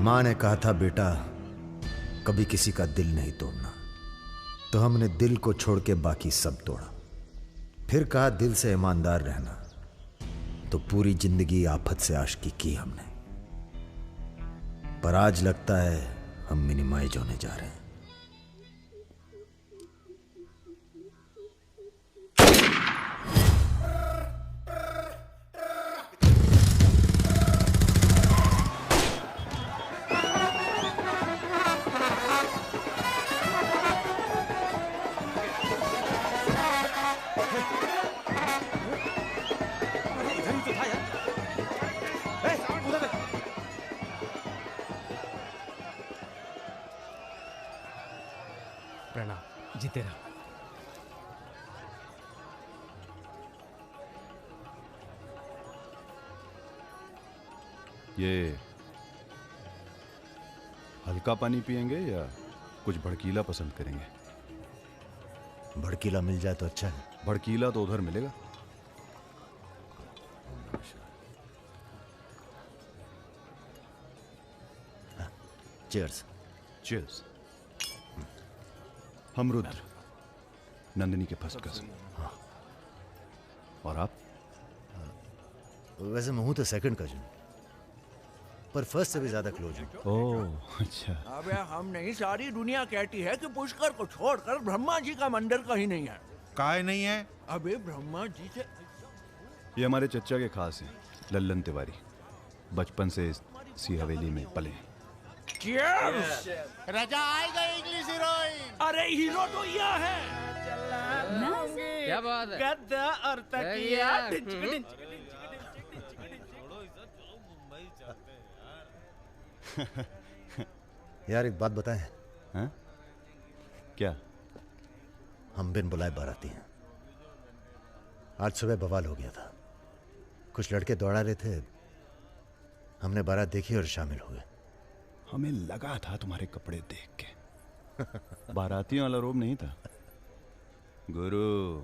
माँ ने कहा था, बेटा कभी किसी का दिल नहीं तोड़ना, तो हमने दिल को छोड़ के बाकी सब तोड़ा। फिर कहा दिल से ईमानदार रहना, तो पूरी जिंदगी आफत से आशिकी की हमने। पर आज लगता है हम मिनिमाइज होने जा रहे हैं। प्रणाम, जीते रहो। ये हल्का पानी पिएंगे या कुछ भड़कीला पसंद करेंगे? भड़कीला मिल जाए तो अच्छा है। भड़कीला तो उधर मिलेगा। चीयर्स। चीयर्स। हम रुद्र, नंदिनी के फर्स्ट कजिन। और आप? वैसे मैं हूं तो सेकंड कजिन, पर फर्स्ट से भी ज्यादा क्लोज हूं। ओह अच्छा। अबे हम नहीं, सारी दुनिया कहती है कि पुष्कर को छोड़कर ब्रह्मा जी का मंदिर कहीं नहीं है। काहे नहीं है? अबे ब्रह्मा जी से ये हमारे चच्चा के खास हैं, लल्लन तिवारी। बचपन से इसी हवेली में पले हैं। Cheers! राजा आएगा इंग्लिश हीरोइन। अरे हीरो तो यह है। क्या बात है? गद्दा और तकिया। यार एक बात बताएं। हाँ? क्या? हम बिन बुलाए बाराती हैं। आज सुबह बवाल हो गया था। कुछ लड़के दौड़ा रहे थे, हमने बारात देखी और शामिल हुए। हमें लगा था तुम्हारे कपड़े देख के। बारातियों वाला रोब नहीं था। गुरु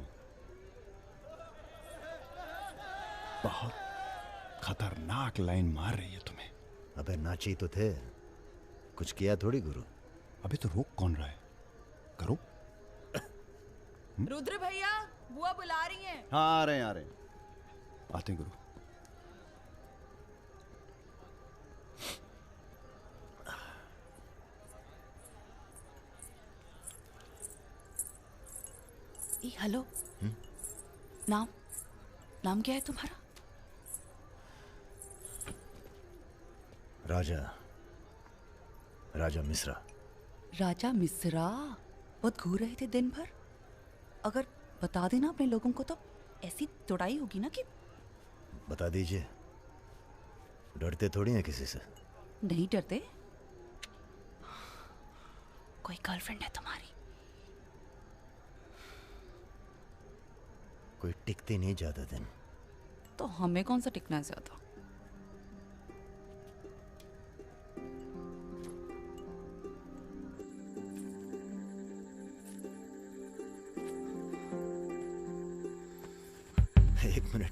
बहुत खतरनाक लाइन मार रही है तुम्हें। अबे नाची तो थे, कुछ किया थोड़ी गुरु। अबे तो रोक कौन रहा है? करो। रुद्र भैया, बुआ बुला रही हैं। हाँ आ रहे हैं। आते हैं गुरु। हेलो। नाम क्या है तुम्हारा? राजा मिश्रा। राजा मिश्रा? बहुत घूर रहे थे दिन भर। अगर बता देना अपने लोगों को तो ऐसी तोड़ाई होगी ना कि। बता दीजिए, डरते थोड़ी हैं किसी से। नहीं डरते। कोई गर्लफ्रेंड है तुम्हारी? कोई टिकती नहीं ज्यादा दिन। तो हमें कौन सा टिकना है ज्यादा?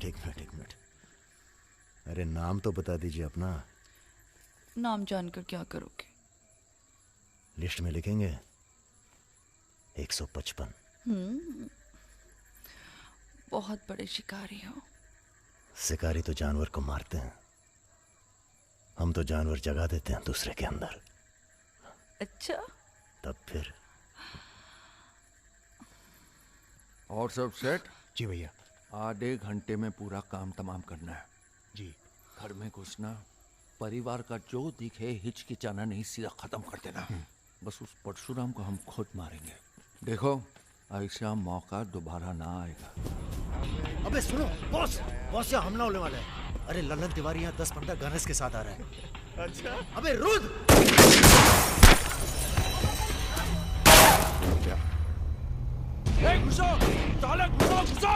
एक मिनट। अरे नाम तो बता दीजिए अपना। नाम जानकर क्या करोगे? लिस्ट में लिखेंगे 155। बहुत बड़े शिकारी हो। शिकारी तो जानवर को मारते हैं, हम तो जानवर जगा देते हैं दूसरे के अंदर। अच्छा। तब फिर और सब सेट? जी भैया। आधे घंटे में पूरा काम तमाम करना है। जी। घर में घुसना, परिवार का जो दिखे हिचकिचाना नहीं, सीधा खत्म कर देना। बस उस परशुराम को हम खुद मारेंगे। देखो ऐसा मौका दोबारा ना आएगा। अबे सुनो बॉस यहाँ हमला होने वाला है। अरे लल्लन तिवारी यहाँ 10-15 गनर्स के साथ आ रहा है। अच्छा। अबे रुद्र! घुसो, साले घुसो।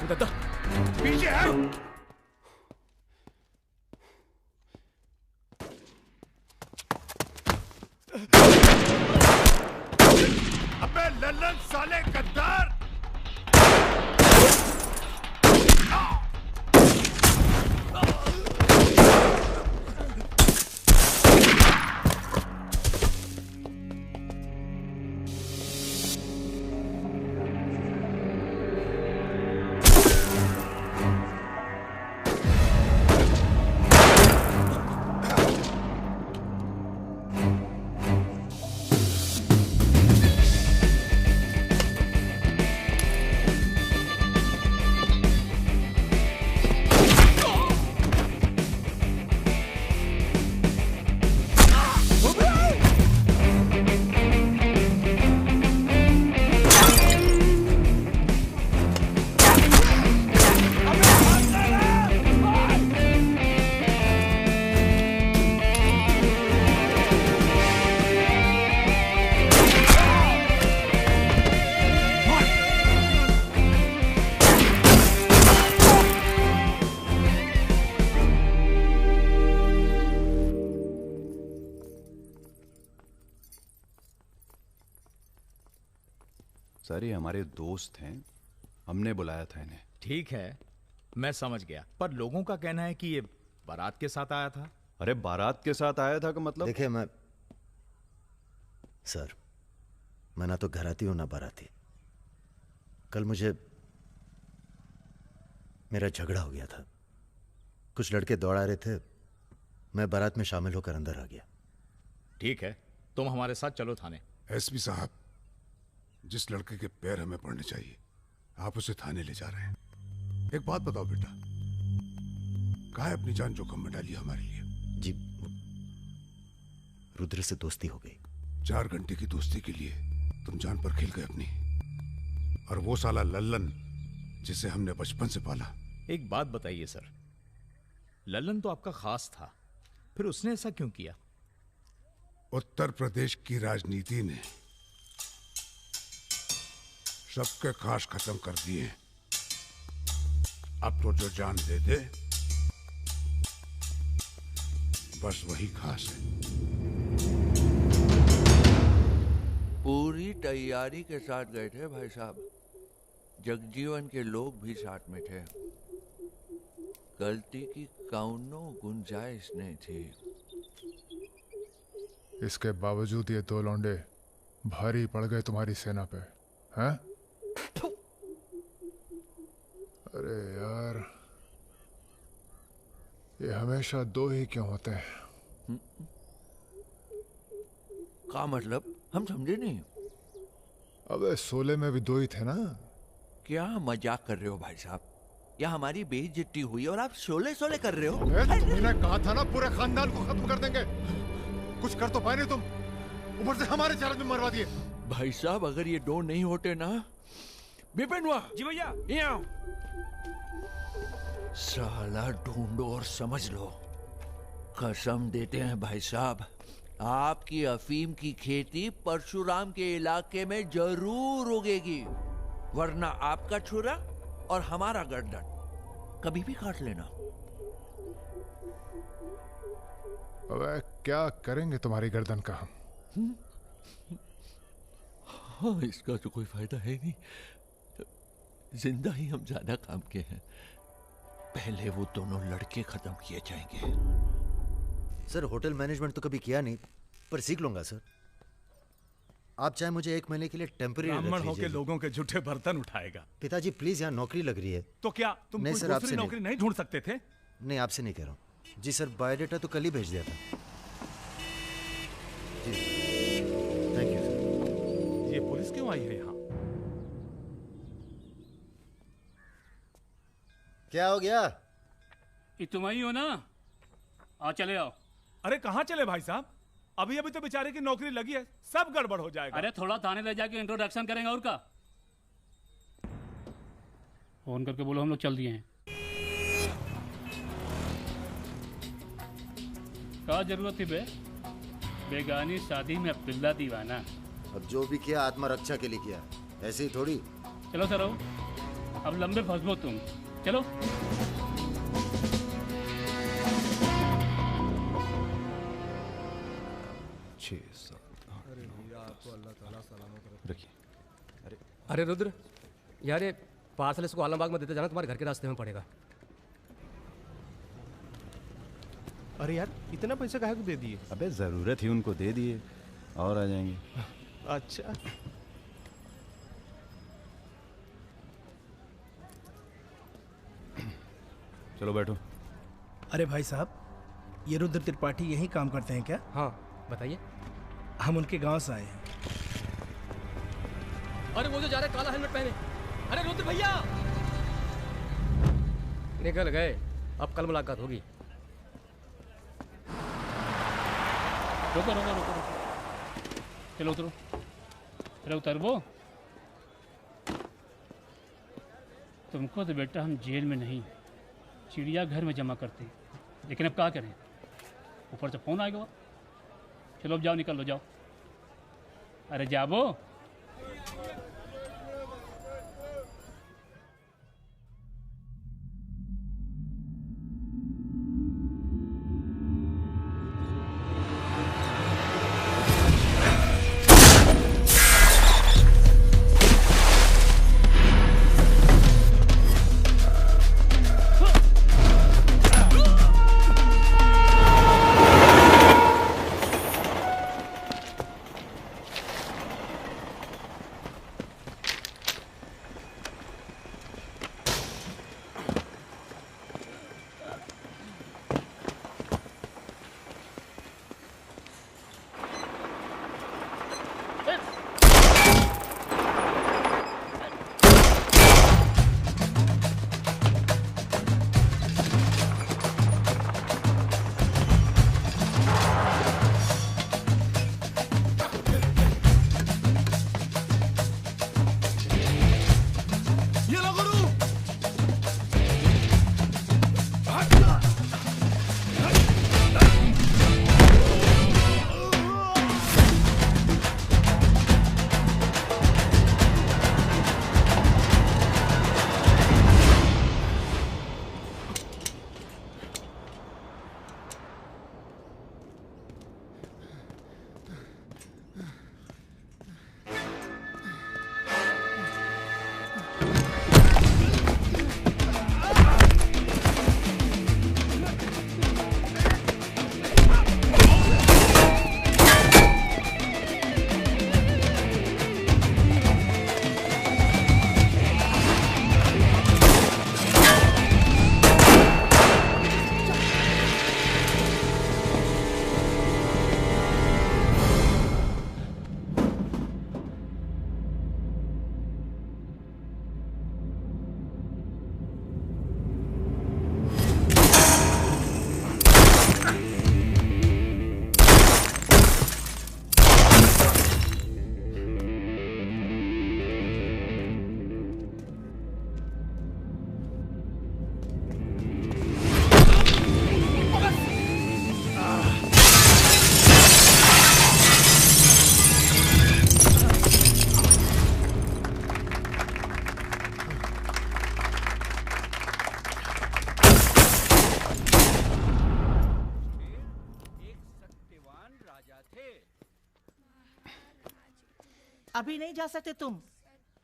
रामदत्ता पीछे है। अबे लल्लन साले गद्दार! सर ये हमारे दोस्त हैं, हमने बुलाया था इन्हें। ठीक है, मैं समझ गया, पर लोगों का कहना है कि ये बारात के साथ आया था। अरे बारात के साथ आया था का मतलब? देखिए सर, मैं ना तो घराती हूं ना बाराती। कल मुझे मेरा झगड़ा हो गया था, कुछ लड़के दौड़ा रहे थे, मैं बारात में शामिल होकर अंदर आ गया। ठीक है, तुम हमारे साथ चलो थाने। एसपी साहब, जिस लड़के के पैर हमें पड़ने चाहिए आप उसे थाने ले जा रहे हैं। एक बात बताओ बेटा, काहे अपनी जान जोखिम में डाली हमारे लिए? जी, रुद्र से दोस्ती हो गई। 4 घंटे की दोस्ती के लिए तुम जान पर खेल गए अपनी, और वो साला लल्लन जिसे हमने बचपन से पाला। एक बात बताइए सर, लल्लन तो आपका खास था, फिर उसने ऐसा क्यों किया? उत्तर प्रदेश की राजनीति ने सबके खास खत्म कर दिए। अब तो जो जान दे दे बस वही खास है। पूरी तैयारी के साथ गए थे भाई साहब, जगजीवन के लोग भी साथ में थे, गलती की कौनो गुंजाइश नहीं थी। इसके बावजूद ये 2 लौंडे भारी पड़ गए तुम्हारी सेना पे, हैं? अरे यार, ये हमेशा 2 ही क्यों होते हैं? क्या मतलब? हम समझे नहीं। अबे सोले में भी 2 ही थे ना। क्या मजाक कर रहे हो भाई साहब? या हमारी बेइज्जती हुई और आप शोले शोले कर रहे हो? तुमने कहा था ना पूरे खानदान को खत्म कर देंगे। कुछ कर तो पाए नहीं तुम, ऊपर से हमारे 4 आदमी मरवा दिए। भाई साहब, अगर ये 2 नहीं होते ना। बिपिन हुआ जी भैया, यहाँ साला ढूंढो और समझ लो। कसम देते हैं भाई साहब, आपकी अफीम की खेती परशुराम के इलाके में जरूर उगेगी, वरना आपका छुरा और हमारा गर्दन कभी भी काट लेना। अबे क्या करेंगे तुम्हारी गर्दन का हम? हाँ, इसका तो कोई फायदा है नहीं, जिंदा ही हम ज्यादा काम के हैं। पहले वो दोनों लड़के खत्म किए जाएंगे। सर, होटल मैनेजमेंट तो कभी किया नहीं, पर सीख लूंगा सर। आप चाहे मुझे 1 महीने के लिए टेम्परेरी ब्राह्मण होके लोगों के झूठे बर्तन उठाएगा। पिताजी प्लीज, यहाँ नौकरी लग रही है। तो क्या तुम नहीं कोई सर, दूसरी नौकरी नहीं ढूंढ सकते थे? नहीं, आपसे नहीं कह रहा हूँ जी सर, बायोडेटा तो कल ही भेज दिया था जी। Thank you sir. ये पुलिस क्यों आई है यहाँ? क्या हो गया? तुम आई हो ना, आ चले आओ। अरे कहाँ चले भाई साहब? अभी अभी तो बेचारे की नौकरी लगी है, सब गड़बड़ हो जाएगा। अरे थोड़ा थाने ले जाके इंट्रोडक्शन करेंगे और का। फोन करके बोलो हम लोग चल दिए हैं। क्या जरूरत थी बे? बेगानी शादी में अब्दुल्ला दीवाना। अब जो भी किया आत्मा रक्षा के लिए किया, ऐसे ही थोड़ी। चलो सर आओ। अब लंबे फंसबो तुम। चलो। रखिए। अरे रुद्र, यार ये पार्सल इसको आलमबाग में देते जाना, तुम्हारे घर के रास्ते में पड़ेगा। अरे यार इतना पैसा काहे को दे दिए? अबे जरूरत ही उनको दे दिए और आ जाएंगे। अच्छा चलो बैठो। अरे भाई साहब, ये रुद्र त्रिपाठी यहीं काम करते हैं क्या? हाँ बताइए। हम उनके गांव से आए हैं। अरे वो जो जा रहे काला हेलमेट पहने, अरे रुद्र भैया निकल गए। अब कल मुलाकात होगी। रुको रुको रुको रुको, चलो उतरो। अरे उतरबो। तुमको तो बेटा हम जेल में नहीं, चिड़ियाघर में जमा करते हैं, लेकिन अब क्या करें, ऊपर से फोन आएगा। चलो अब जाओ, निकल लो, जाओ। अरे जाबो। अभी नहीं जा सकते तुम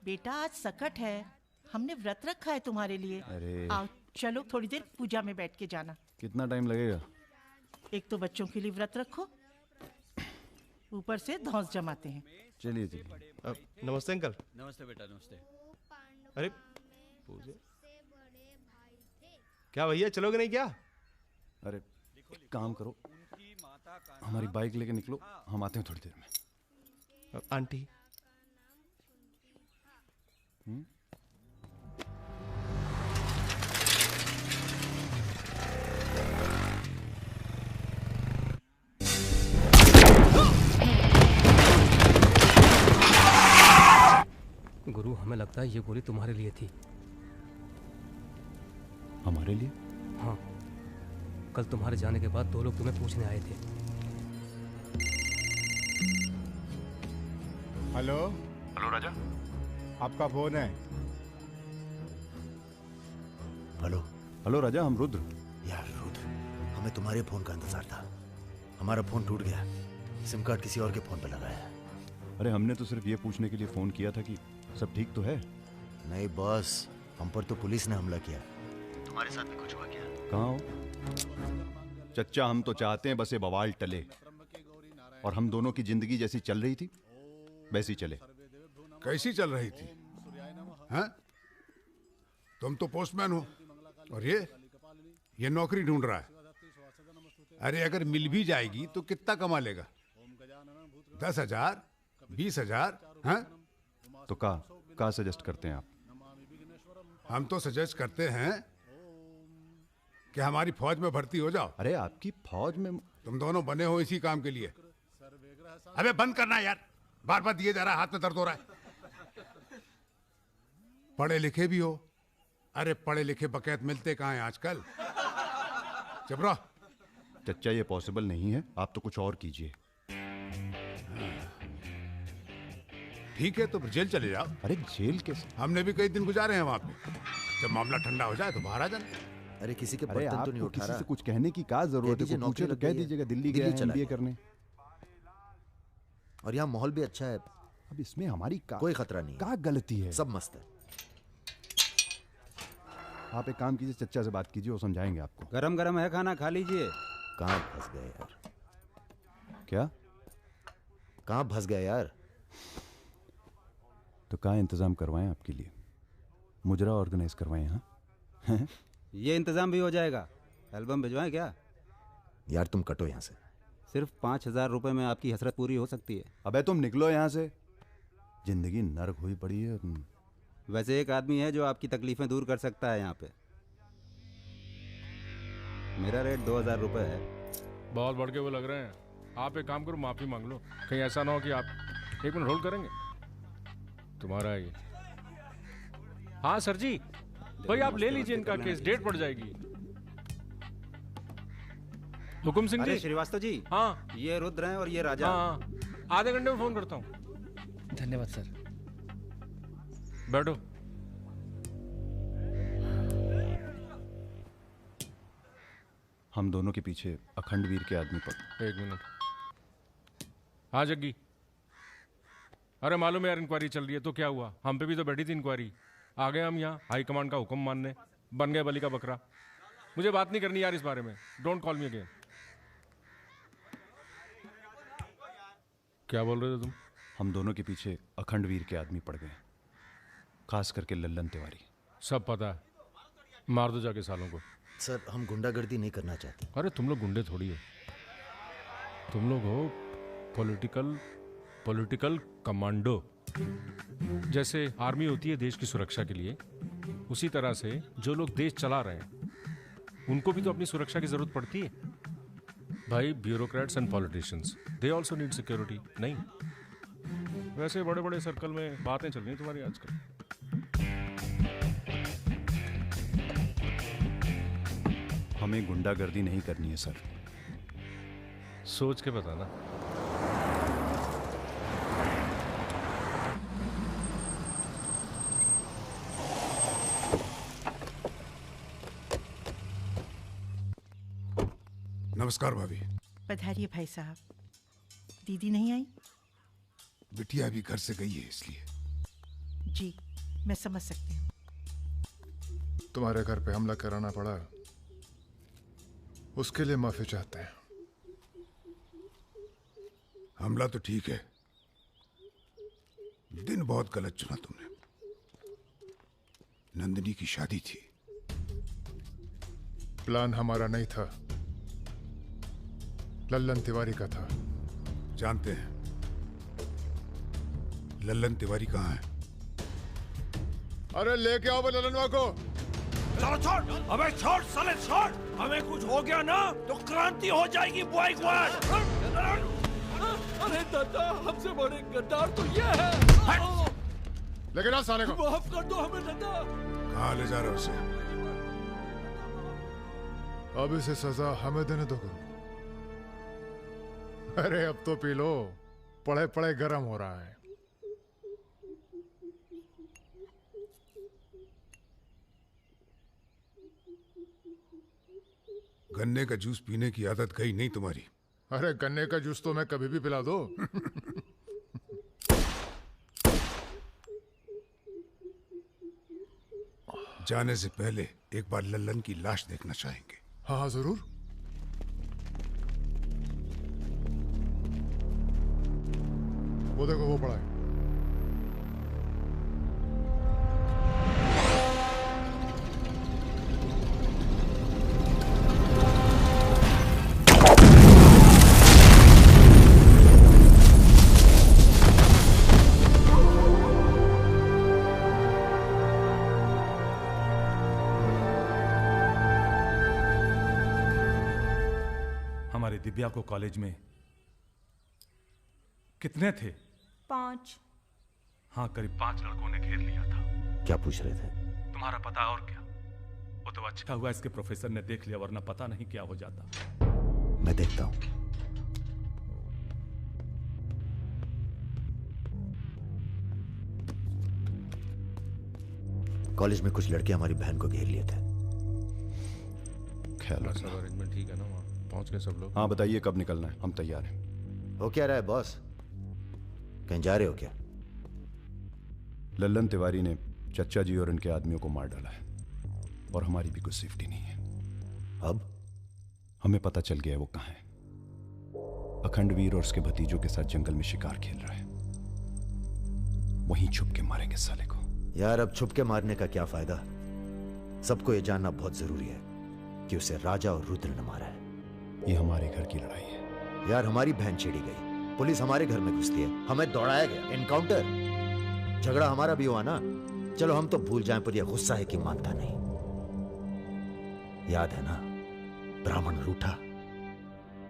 बेटा, आज सकट है, हमने व्रत रखा है तुम्हारे लिए। अरे आओ चलो, थोड़ी देर पूजा में बैठ के जाना। कितना टाइम लगेगा? एक तो बच्चों के लिए व्रत रखो, ऊपर से धौंस जमाते हैं। चलिए चलिए। नमस्ते अंकल। नमस्ते बेटा, नमस्ते। अरे पूजा क्या भैया, चलोगे नहीं क्या? अरे एक काम करो, हमारी बाइक लेके निकलो, हम आते हैं थोड़ी देर में। आंटी गुरु, हमें लगता है ये गोली तुम्हारे लिए थी। हमारे लिए? हाँ, कल तुम्हारे जाने के बाद 2 लोग तुम्हें पूछने आए थे। हेलो हेलो राजा, आपका फोन है। हेलो। हेलो राजा, हम रुद्र। यार रुद्र, हमें तुम्हारे फोन का इंतजार था। हमारा फोन टूट गया, सिम कार्ड किसी और के फोन पे लगाया है। अरे हमने तो सिर्फ ये पूछने के लिए फोन किया था कि सब ठीक तो है। नहीं बॉस, हम पर तो पुलिस ने हमला किया। तुम्हारे साथ भी कुछ हुआ क्या? कहाँ हो चच्चा? हम तो चाहते हैं बस ये बवाल टले और हम दोनों की जिंदगी जैसी चल रही थी वैसी चले। कैसी चल रही थी? हैं? तुम तो पोस्टमैन हो और ये नौकरी ढूंढ रहा है। अरे अगर मिल भी जाएगी तो कितना कमा लेगा? 10,000, 20,000? हैं? तो का सजेस्ट करते हैं आप? हम तो सजेस्ट करते हैं कि हमारी फौज में भर्ती हो जाओ। अरे आपकी फौज में? तुम दोनों बने हो इसी काम के लिए। अबे बंद करना यार, बार बार दिए जा रहा है, हाथ में दर्द हो रहा है। पढ़े लिखे भी हो। अरे पढ़े लिखे बकैत मिलते कहाँ हैं आजकल? चुप रहो। चच्चा ये पॉसिबल नहीं है, आप तो कुछ और कीजिए। ठीक है तो फिर जेल चले जाओ। अरे जेल कैसे? हमने भी कई दिन गुजारे हैं वहां पे। जब मामला ठंडा हो जाए तो बाहर आ जाना। अरे किसी के अरे बर्तन तो नहीं आपको उठा किसी रहा? से कुछ कहने की क्या जरूरत है? नौकरी पूछे तो लग कह गई है। दीजिएगा दिल्ली गया है चला MBA गया। करने। और यहाँ माहौल भी अच्छा है। अब इसमें हमारी कोई खतरा नहीं, क्या गलती है? सब मस्त है। आप एक काम कीजिए, चच्चा से बात कीजिए, वो समझाएंगे आपको। गरम गरम है खाना, खा लीजिए। कहाँ फंस गए यार? क्या? कहाँ फंस गए यार? तो कहाँ इंतजाम करवाएं आपके लिए? मुजरा ऑर्गेनाइज करवाएं? हाँ ये इंतजाम भी हो जाएगा। एल्बम भिजवाएं क्या? यार तुम कटो यहाँ से। सिर्फ 5,000 रुपए में आपकी हसरत पूरी हो सकती है। अबे तुम निकलो यहाँ से, जिंदगी नर्क हुई पड़ी है। वैसे एक आदमी है जो आपकी तकलीफें दूर कर सकता है यहाँ पे। मेरा रेट 2,000 रुपए है। बहुत बढ़ के वो लग रहे हैं। आप एक काम करो, माफी मांग लो। कहीं ऐसा ना हो कि आप 1 मिनट होल्ड करेंगे। तुम्हारा ये। हाँ सर जी, भाई आप ले लीजिए इनका केस, डेट पड़ जाएगी। हुकुम सिंह अरे जी। श्रीवास्तव जी। हाँ ये रुद्र हैं और ये राजा। हाँ, आधे घंटे में फोन करता हूँ। धन्यवाद सर। बैठो। हम दोनों के पीछे अखंड वीर के आदमी पर। 1 मिनट। हाँ जग्गी, अरे मालूम है यार इंक्वायरी चल रही है। तो क्या हुआ? हम पे भी तो बैठी थी इंक्वायरी। आ गए हम यहाँ हाई कमांड का हुक्म मानने, बन गए बलि का बकरा। मुझे बात नहीं करनी यार इस बारे में। Don't call me again. क्या बोल रहे थे तुम? हम दोनों के पीछे अखंड वीर के आदमी पड़ गए, खास करके लल्लन तिवारी। सब पता है, मार दो जाके सालों को। सर हम गुंडागर्दी नहीं करना चाहते। अरे तुम लोग गुंडे थोड़ी हो, तुम लोग हो पॉलिटिकल कमांडो। जैसे आर्मी होती है देश की सुरक्षा के लिए, उसी तरह से जो लोग देश चला रहे हैं उनको भी तो अपनी सुरक्षा की जरूरत पड़ती है भाई। Bureaucrats and politicians, they also need security. नहीं, वैसे बड़े बड़े सर्कल में बातें चल रही हैं तुम्हारी आजकल। हमें गुंडागर्दी नहीं करनी है सर। सोच के बताना। नमस्कार भाभी। पधारिए भाई साहब। दीदी नहीं आई? बिटिया अभी घर से गई है इसलिए। जी मैं समझ सकती हूँ। तुम्हारे घर पे हमला कराना पड़ा, उसके लिए माफी चाहते हैं। हमला तो ठीक है, दिन बहुत गलत चुना तुमने। नंदिनी की शादी थी। प्लान हमारा नहीं था, लल्लन तिवारी का था। जानते हैं लल्लन तिवारी कहाँ है? अरे लेके आओ लल्लनवा को। चलो छोड़, अबे छोड़ साले छोड़। हमें कुछ हो गया ना तो क्रांति हो जाएगी बॉय क्वाड। अरे दादा, हमसे बड़े गद्दार तो ये है। लेके जाओ साले को। माफ कर दो हमें दादा। कहाँ ले जा रहे हो उसे? अब इसे सजा हमें देने दो गुरु। अरे अब तो पी लो, पड़े पड़े गरम हो रहा है। गन्ने का जूस पीने की आदत गई नहीं तुम्हारी। अरे गन्ने का जूस तो मैं कभी भी पिला दो। जाने से पहले एक बार लल्लन की लाश देखना चाहेंगे। हाँ हाँ जरूर। वो देखो वो पड़ा है। हमारे दिव्या को कॉलेज में कितने थे? 5। हाँ, करीब 5 लड़कों ने घेर लिया था। क्या पूछ रहे थे? तुम्हारा पता और क्या? वो तो अच्छा हुआ इसके प्रोफेसर ने देख लिया, वरना पता नहीं क्या हो जाता। मैं देखता हूं। कॉलेज में कुछ लड़के हमारी बहन को घेर लिए थे। ख्याल सब अरेंजमेंट ठीक है ना? वहाँ पहुंच गए सब लोग? हाँ बताइए कब निकलना है, हम तैयार हैं। हो क्या रहा है बॉस? कहीं जा रहे हो क्या? लल्लन तिवारी ने चच्चा जी और उनके आदमियों को मार डाला है और हमारी भी कुछ सेफ्टी नहीं है। अब हमें पता चल गया है वो कहाँ है। अखंडवीर और उसके भतीजों के साथ जंगल में शिकार खेल रहा है। वहीं छुप के मारेंगे साले को। यार अब छुप के मारने का क्या फायदा? सबको ये जानना बहुत जरूरी है कि उसे राजा और रुद्र ने मारा है। ये हमारे घर की लड़ाई है। यार हमारी बहन छेड़ी गई, पुलिस हमारे घर में घुसती है, हमें दौड़ाया गया, एनकाउंटर। झगड़ा हमारा भी हुआ ना। चलो हम तो भूल जाएं, पर यह गुस्सा है कि मानता नहीं। याद है ना, ब्राह्मण रूठा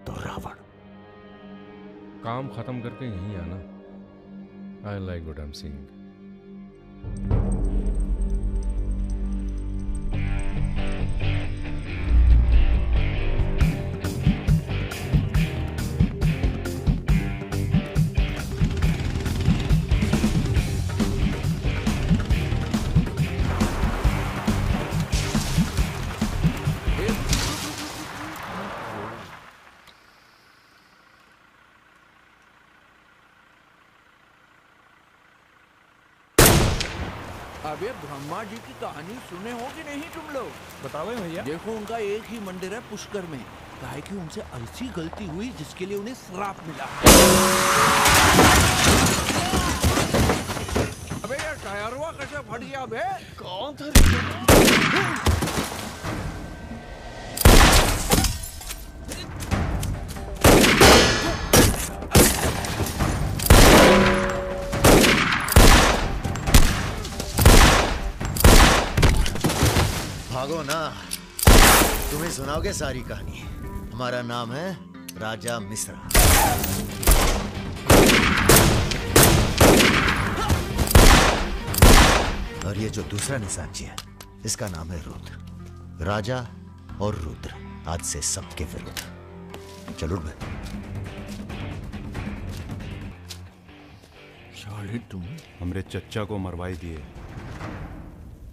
तो रावण। काम खत्म करके यहीं आना। I like what I am seeing. अबे ब्रह्मा जी की कहानी सुने हो कि नहीं तुम लोग? बताओ भैया। देखो उनका एक ही मंदिर है पुष्कर में। काहे कि उनसे ऐसी गलती हुई जिसके लिए उन्हें श्राप मिला। अबे यार टायरवा कैसे फट गया बे? कौन था? भागो ना, तुम्हें सुनाओगे सारी कहानी। हमारा नाम है राजा मिश्रा। और ये जो दूसरा निशानची है, इसका नाम है रुद्र। राजा और रुद्र आज से सबके विरुद्ध। चलो बे। साले तुम हमरे चच्चा को मरवाई दिए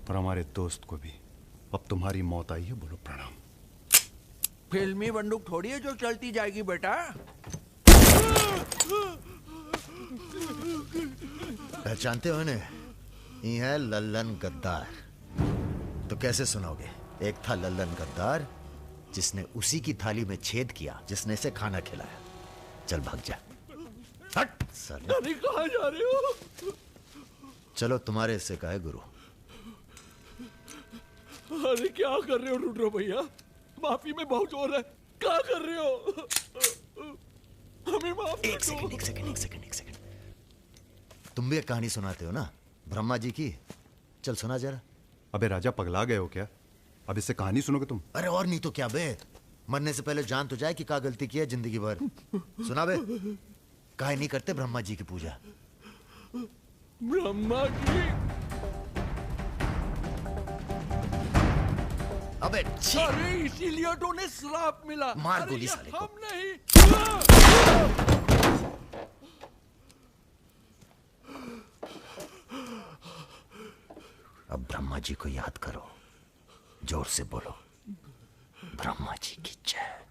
और हमारे दोस्त को भी। अब तुम्हारी मौत आई है, बोलो प्रणाम। फिल्मी बंदूक थोड़ी है जो चलती जाएगी बेटा। पहचानते हो इन्हें? ये है लल्लन गद्दार। तो कैसे सुनाओगे? एक था लल्लन गद्दार जिसने उसी की थाली में छेद किया जिसने इसे खाना खिलाया। चल भाग जा। हट साले। अरे कहाँ जा रहे हो? चलो तुम्हारे इससे का है गुरु। अरे क्या कर रहे हो रुद्र भैया? माफी में बहुत जोर है। क्या कर रहे हो? हमें माफ कर दो। एक सेकंड। तुम भी एक कहानी सुनाते हो ना ब्रह्मा जी की? चल सुना जरा। अबे राजा पगला गए हो क्या? अब इससे कहानी सुनोगे तुम? अरे और नहीं तो क्या बे, मरने से पहले जान तो जाए कि क्या गलती की है जिंदगी भर। सुना बे। काहे नहीं करते ब्रह्मा जी की पूजा? ब्रह्मा जी? अबे अरे इसीलिए तो उन्हें श्राप मिला। मार गोली साले को। हम नहीं। अब ब्रह्मा जी को याद करो जोर से बोलो, ब्रह्मा जी की जय।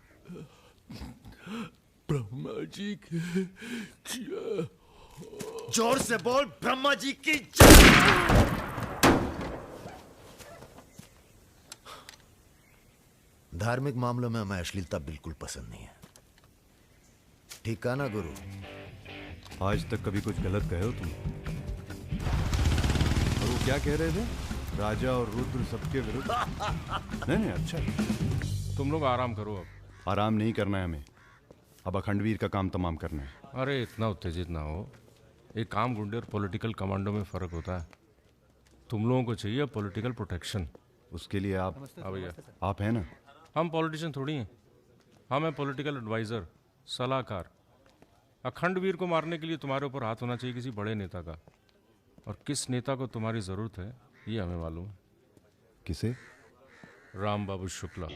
ब्रह्मा जी की जय। जोर से बोल, ब्रह्मा जी की जय। धार्मिक मामलों में हमें अश्लीलता बिल्कुल पसंद नहीं है, ठीक है ना गुरु? आज तक कभी कुछ गलत कहे हो तुम? और वो क्या कह रहे थे? राजा और रुद्र सबके विरुद्ध। नहीं, अच्छा। तुम लोग आराम करो अब। आराम नहीं करना है हमें, अब अखंडवीर का काम तमाम करना है। अरे इतना उत्तेजित ना हो, एक काम गुंडे और पॉलिटिकल कमांडो में फर्क होता है। तुम लोगों को चाहिए पॉलिटिकल प्रोटेक्शन। उसके लिए आप भैया आप हैं ना? हम पॉलिटिशियन थोड़ी हैं, हम हैं पॉलिटिकल एडवाइज़र, सलाहकार। अखंडवीर को मारने के लिए तुम्हारे ऊपर हाथ होना चाहिए किसी बड़े नेता का, और किस नेता को तुम्हारी ज़रूरत है ये हमें मालूम है। किसे? राम बाबू शुक्ला।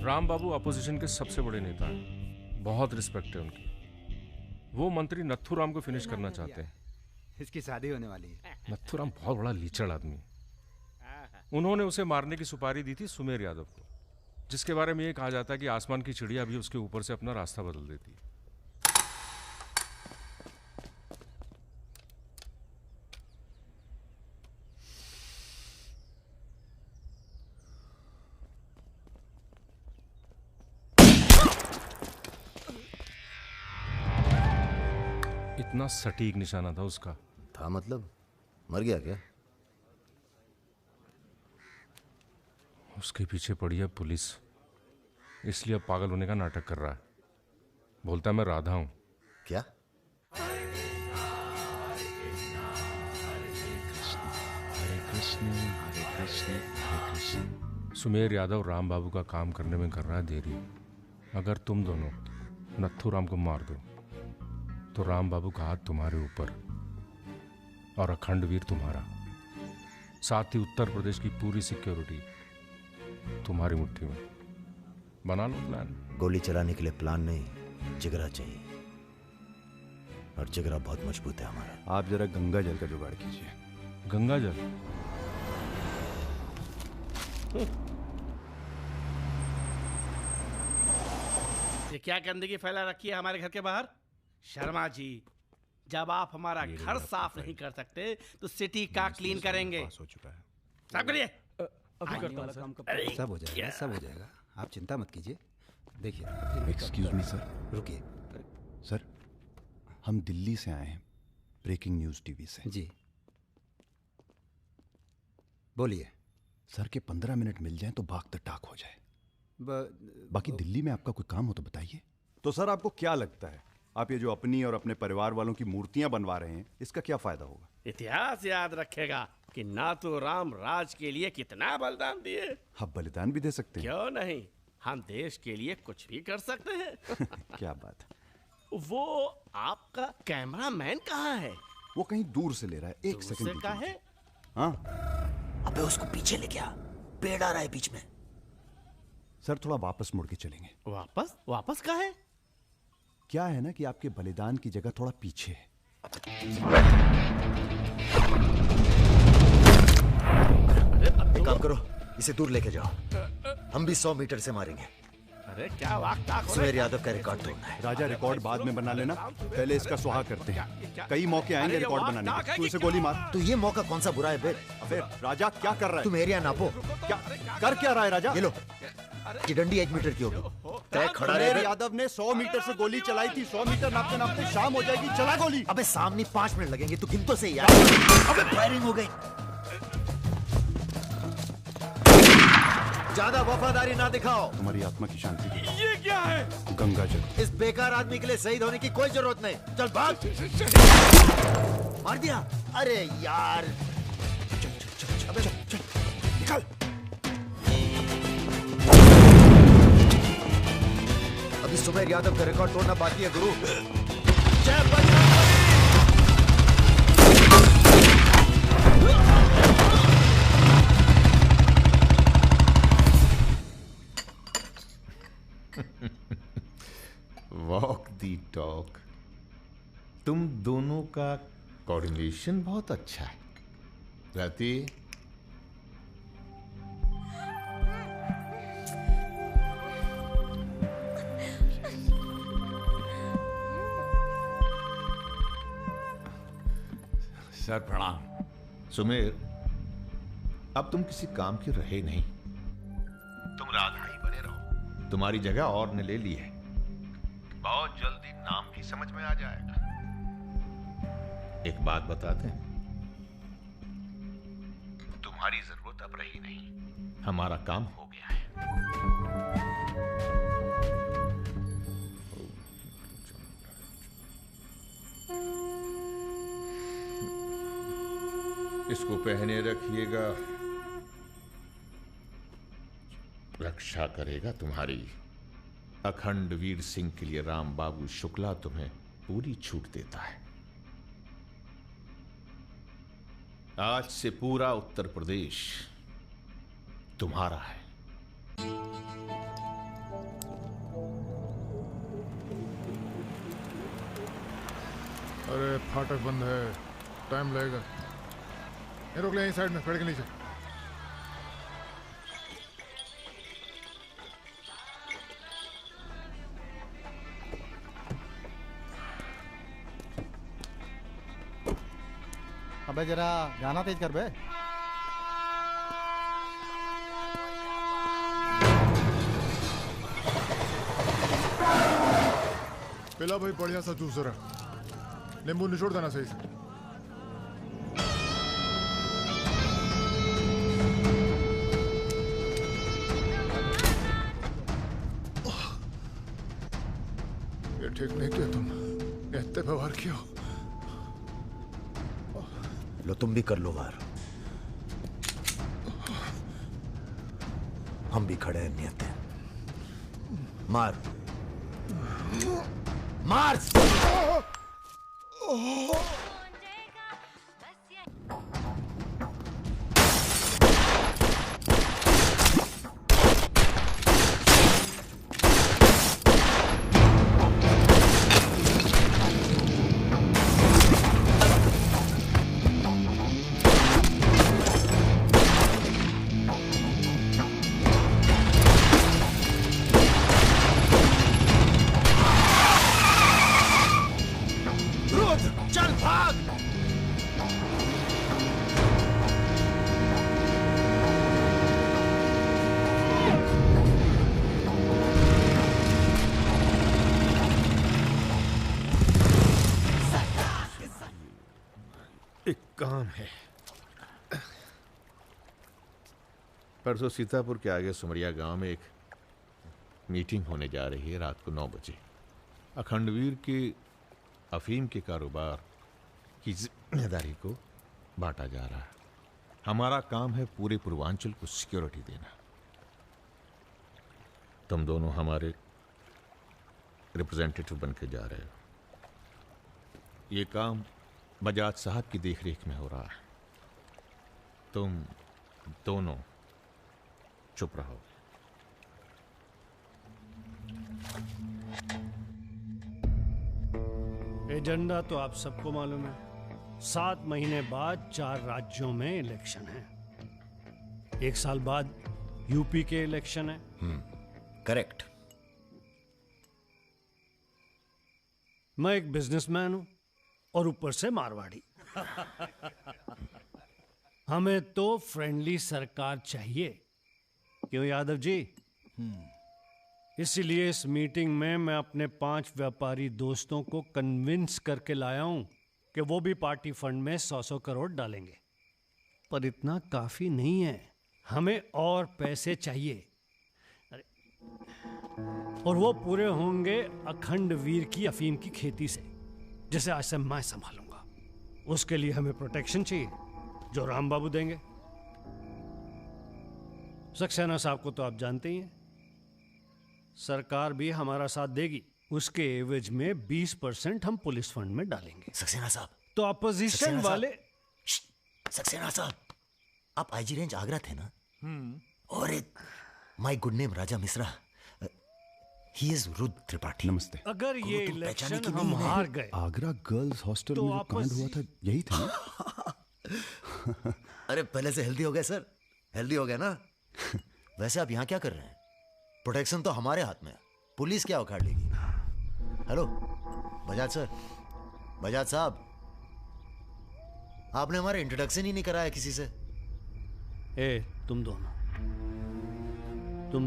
राम बाबू अपोजिशन के सबसे बड़े नेता हैं, बहुत रिस्पेक्ट है उनकी। वो मंत्री नथुराम को फिनिश करना चाहते हैं। इसकी शादी होने वाली है। नथुराम बहुत बड़ा लीचड़ आदमी है। उन्होंने उसे मारने की सुपारी दी थी सुमेर यादव को, जिसके बारे में ये कहा जाता है कि आसमान की चिड़िया भी उसके ऊपर से अपना रास्ता बदल देती है। इतना सटीक निशाना था उसका। था मतलब? मर गया क्या? उसके पीछे पड़ी है पुलिस, इसलिए अब पागल होने का नाटक कर रहा है। बोलता है मैं राधा हूं। क्या? सुमेर यादव राम बाबू का काम करने में कर रहा है देरी। अगर तुम दोनों नथुराम को मार दो तो राम बाबू का हाथ तुम्हारे ऊपर और अखंडवीर तुम्हारा, साथ ही उत्तर प्रदेश की पूरी सिक्योरिटी तुम्हारी मुट्ठी में। बना लो प्लान। गोली चलाने के लिए प्लान नहीं, जिगरा चाहिए, और जिगरा बहुत मजबूत है हमारा। आप जरा गंगा जल का जुगाड़ कीजिए। गंगा जल? ये क्या गंदगी फैला रखी है हमारे घर के बाहर? शर्मा जी, जब आप हमारा घर साफ नहीं कर सकते तो सिटी का क्लीन करेंगे। हो चुका है। साफ करिए। अभी करता हूं काम कब? सब हो जाएगा, सब हो जाएगा, आप चिंता मत कीजिए। देखिए, एक्सक्यूज मी सर। रुकिए सर, हम दिल्ली से आए हैं, ब्रेकिंग न्यूज टीवी से। जी बोलिए। सर के 15 मिनट मिल जाएं तो बाग द टाक हो जाए। बाकी दिल्ली में आपका कोई काम हो तो बताइए। तो सर आपको क्या लगता है, आप ये जो अपनी और अपने परिवार वालों की मूर्तियां बनवा रहे हैं, इसका क्या फायदा होगा? इतिहास याद रखेगा कि नाथुराम राज के लिए कितना बलिदान दिए। आप बलिदान भी दे सकते हैं। क्यों नहीं, हम देश के लिए कुछ भी कर सकते हैं। क्या बात है। वो आपका कैमरामैन कहाँ है? वो कहीं दूर से ले रहा है, एक सेकंड का है। हाँ, अबे उसको पीछे ले गया, पेड़ आ रहा है बीच में। सर थोड़ा वापस मुड़ के चलेंगे। वापस? वापस कहाँ है? क्या है ना कि आपके बलिदान की जगह थोड़ा पीछे है। एक काम करो, इसे दूर लेके जाओ, हम भी 100 मीटर से मारेंगे। अरे क्या वाकताक। सुमेर यादव का रिकॉर्ड तोड़ना है। राजा रिकॉर्ड बाद में बना लेना, पहले इसका सुहा करते हैं। कई मौके आएंगे रिकॉर्ड बनाने के। तू इसे गोली मार। तो ये मौका कौन सा बुरा है बे? अबे राजा क्या कर रहा है? तुम एरिया नापो। क्या कर क्या रहा है राजा? ये लो, डंडी 1 मीटर की होगी। तय खड़ा सुमेर यादव ने 100 मीटर से गोली चलाई थी। 100 मीटर नापते नापते शाम हो जाएगी। चला गोली। अबे सामने 5 मिनट लगेंगे, तो गिन तो सही यार। अबे फायरिंग हो गई। ज्यादा वफादारी ना दिखाओ। तुम्हारी आत्मा की शांति के लिए। ये क्या है? गंगा जल। इस बेकार आदमी के लिए शहीद होने की कोई जरूरत नहीं। चल भाग। मार दिया? अरे यार, चल चल चल चल चल निकल। अभी सुमेर यादव का रिकॉर्ड तोड़ना बाकी है गुरु। जय बजरंग। वॉक दी टॉक। तुम दोनों का कोऑर्डिनेशन बहुत अच्छा है। रति, सर प्रणाम। सुमेर, अब तुम किसी काम के रहे नहीं, तुम राधा ही बने रहो। तुम्हारी जगह और ने ले ली है, बहुत जल्दी नाम भी समझ में आ जाएगा। एक बात बताते हैं, तुम्हारी जरूरत अब रही नहीं, हमारा काम हो गया है। इसको पहने रखिएगा, रक्षा करेगा तुम्हारी। अखंड वीर सिंह के लिए राम बाबू शुक्ला तुम्हें पूरी छूट देता है। आज से पूरा उत्तर प्रदेश तुम्हारा है। अरे फाटक बंद है, टाइम लगेगा। ये रोक ले यहीं साइड में, पेड़ के नीचे। अबे जरा गाना तेज कर बे। पिला भाई बढ़िया सा जूस रहा, नींबू निचोड़ देना सही से। ये ठीक नहीं किया तुम, इतने व्यवहार किया। लो तुम भी कर लो वार, हम भी खड़े हैं नियत है। मार मार। काम है। परसों सीतापुर के आगे सुमरिया गांव में एक मीटिंग होने जा रही है रात को 9 बजे। अखंडवीर के अफीम के कारोबार की जिम्मेदारी को बांटा जा रहा है। हमारा काम है पूरे पूर्वांचल को सिक्योरिटी देना। तुम दोनों हमारे रिप्रेजेंटेटिव बन के जा रहे हो। ये काम बजाज साहब की देखरेख में हो रहा है। तुम दोनों चुप रहो। एजेंडा तो आप सबको मालूम है। 7 महीने बाद 4 राज्यों में इलेक्शन है। 1 साल बाद यूपी के इलेक्शन है। करेक्ट। मैं एक बिजनेसमैन हूं और ऊपर से मारवाड़ी। हमें तो फ्रेंडली सरकार चाहिए, क्यों यादव जी? इसीलिए इस मीटिंग में मैं अपने 5 व्यापारी दोस्तों को कन्विंस करके लाया हूं कि वो भी पार्टी फंड में 100-100 करोड़ डालेंगे। पर इतना काफी नहीं है, हमें और पैसे चाहिए। और वो पूरे होंगे अखंड वीर की अफीम की खेती से, जिसे आज से मैं संभालूंगा। उसके लिए हमें प्रोटेक्शन चाहिए, जो राम बाबू देंगे। सक्सेना साहब को तो आप जानते ही हैं, सरकार भी हमारा साथ देगी। उसके एवज में 20% हम पुलिस फंड में डालेंगे। सक्सेना साहब तो अपोजिशन वाले। सक्सेना साहब, आप आईजी रेंज आगरा थे ना? और एक my good name Raja Mishra, he is Rudra Tripathi. नमस्ते। अगर ये इलेक्शन हम हार गए, आगरा गर्ल्स हॉस्टल में जो कांड हुआ था यही था ना? अरे पहले से हेल्दी हो गए सर, हेल्दी हो गए ना। वैसे आप यहाँ क्या कर रहे हैं? प्रोटेक्शन तो हमारे हाथ में है, पुलिस क्या उखाड़ लेगी। हेलो बजाज सर, बजाज साहब, आपने हमारा इंट्रोडक्शन ही नहीं कराया किसी से। ए, तुम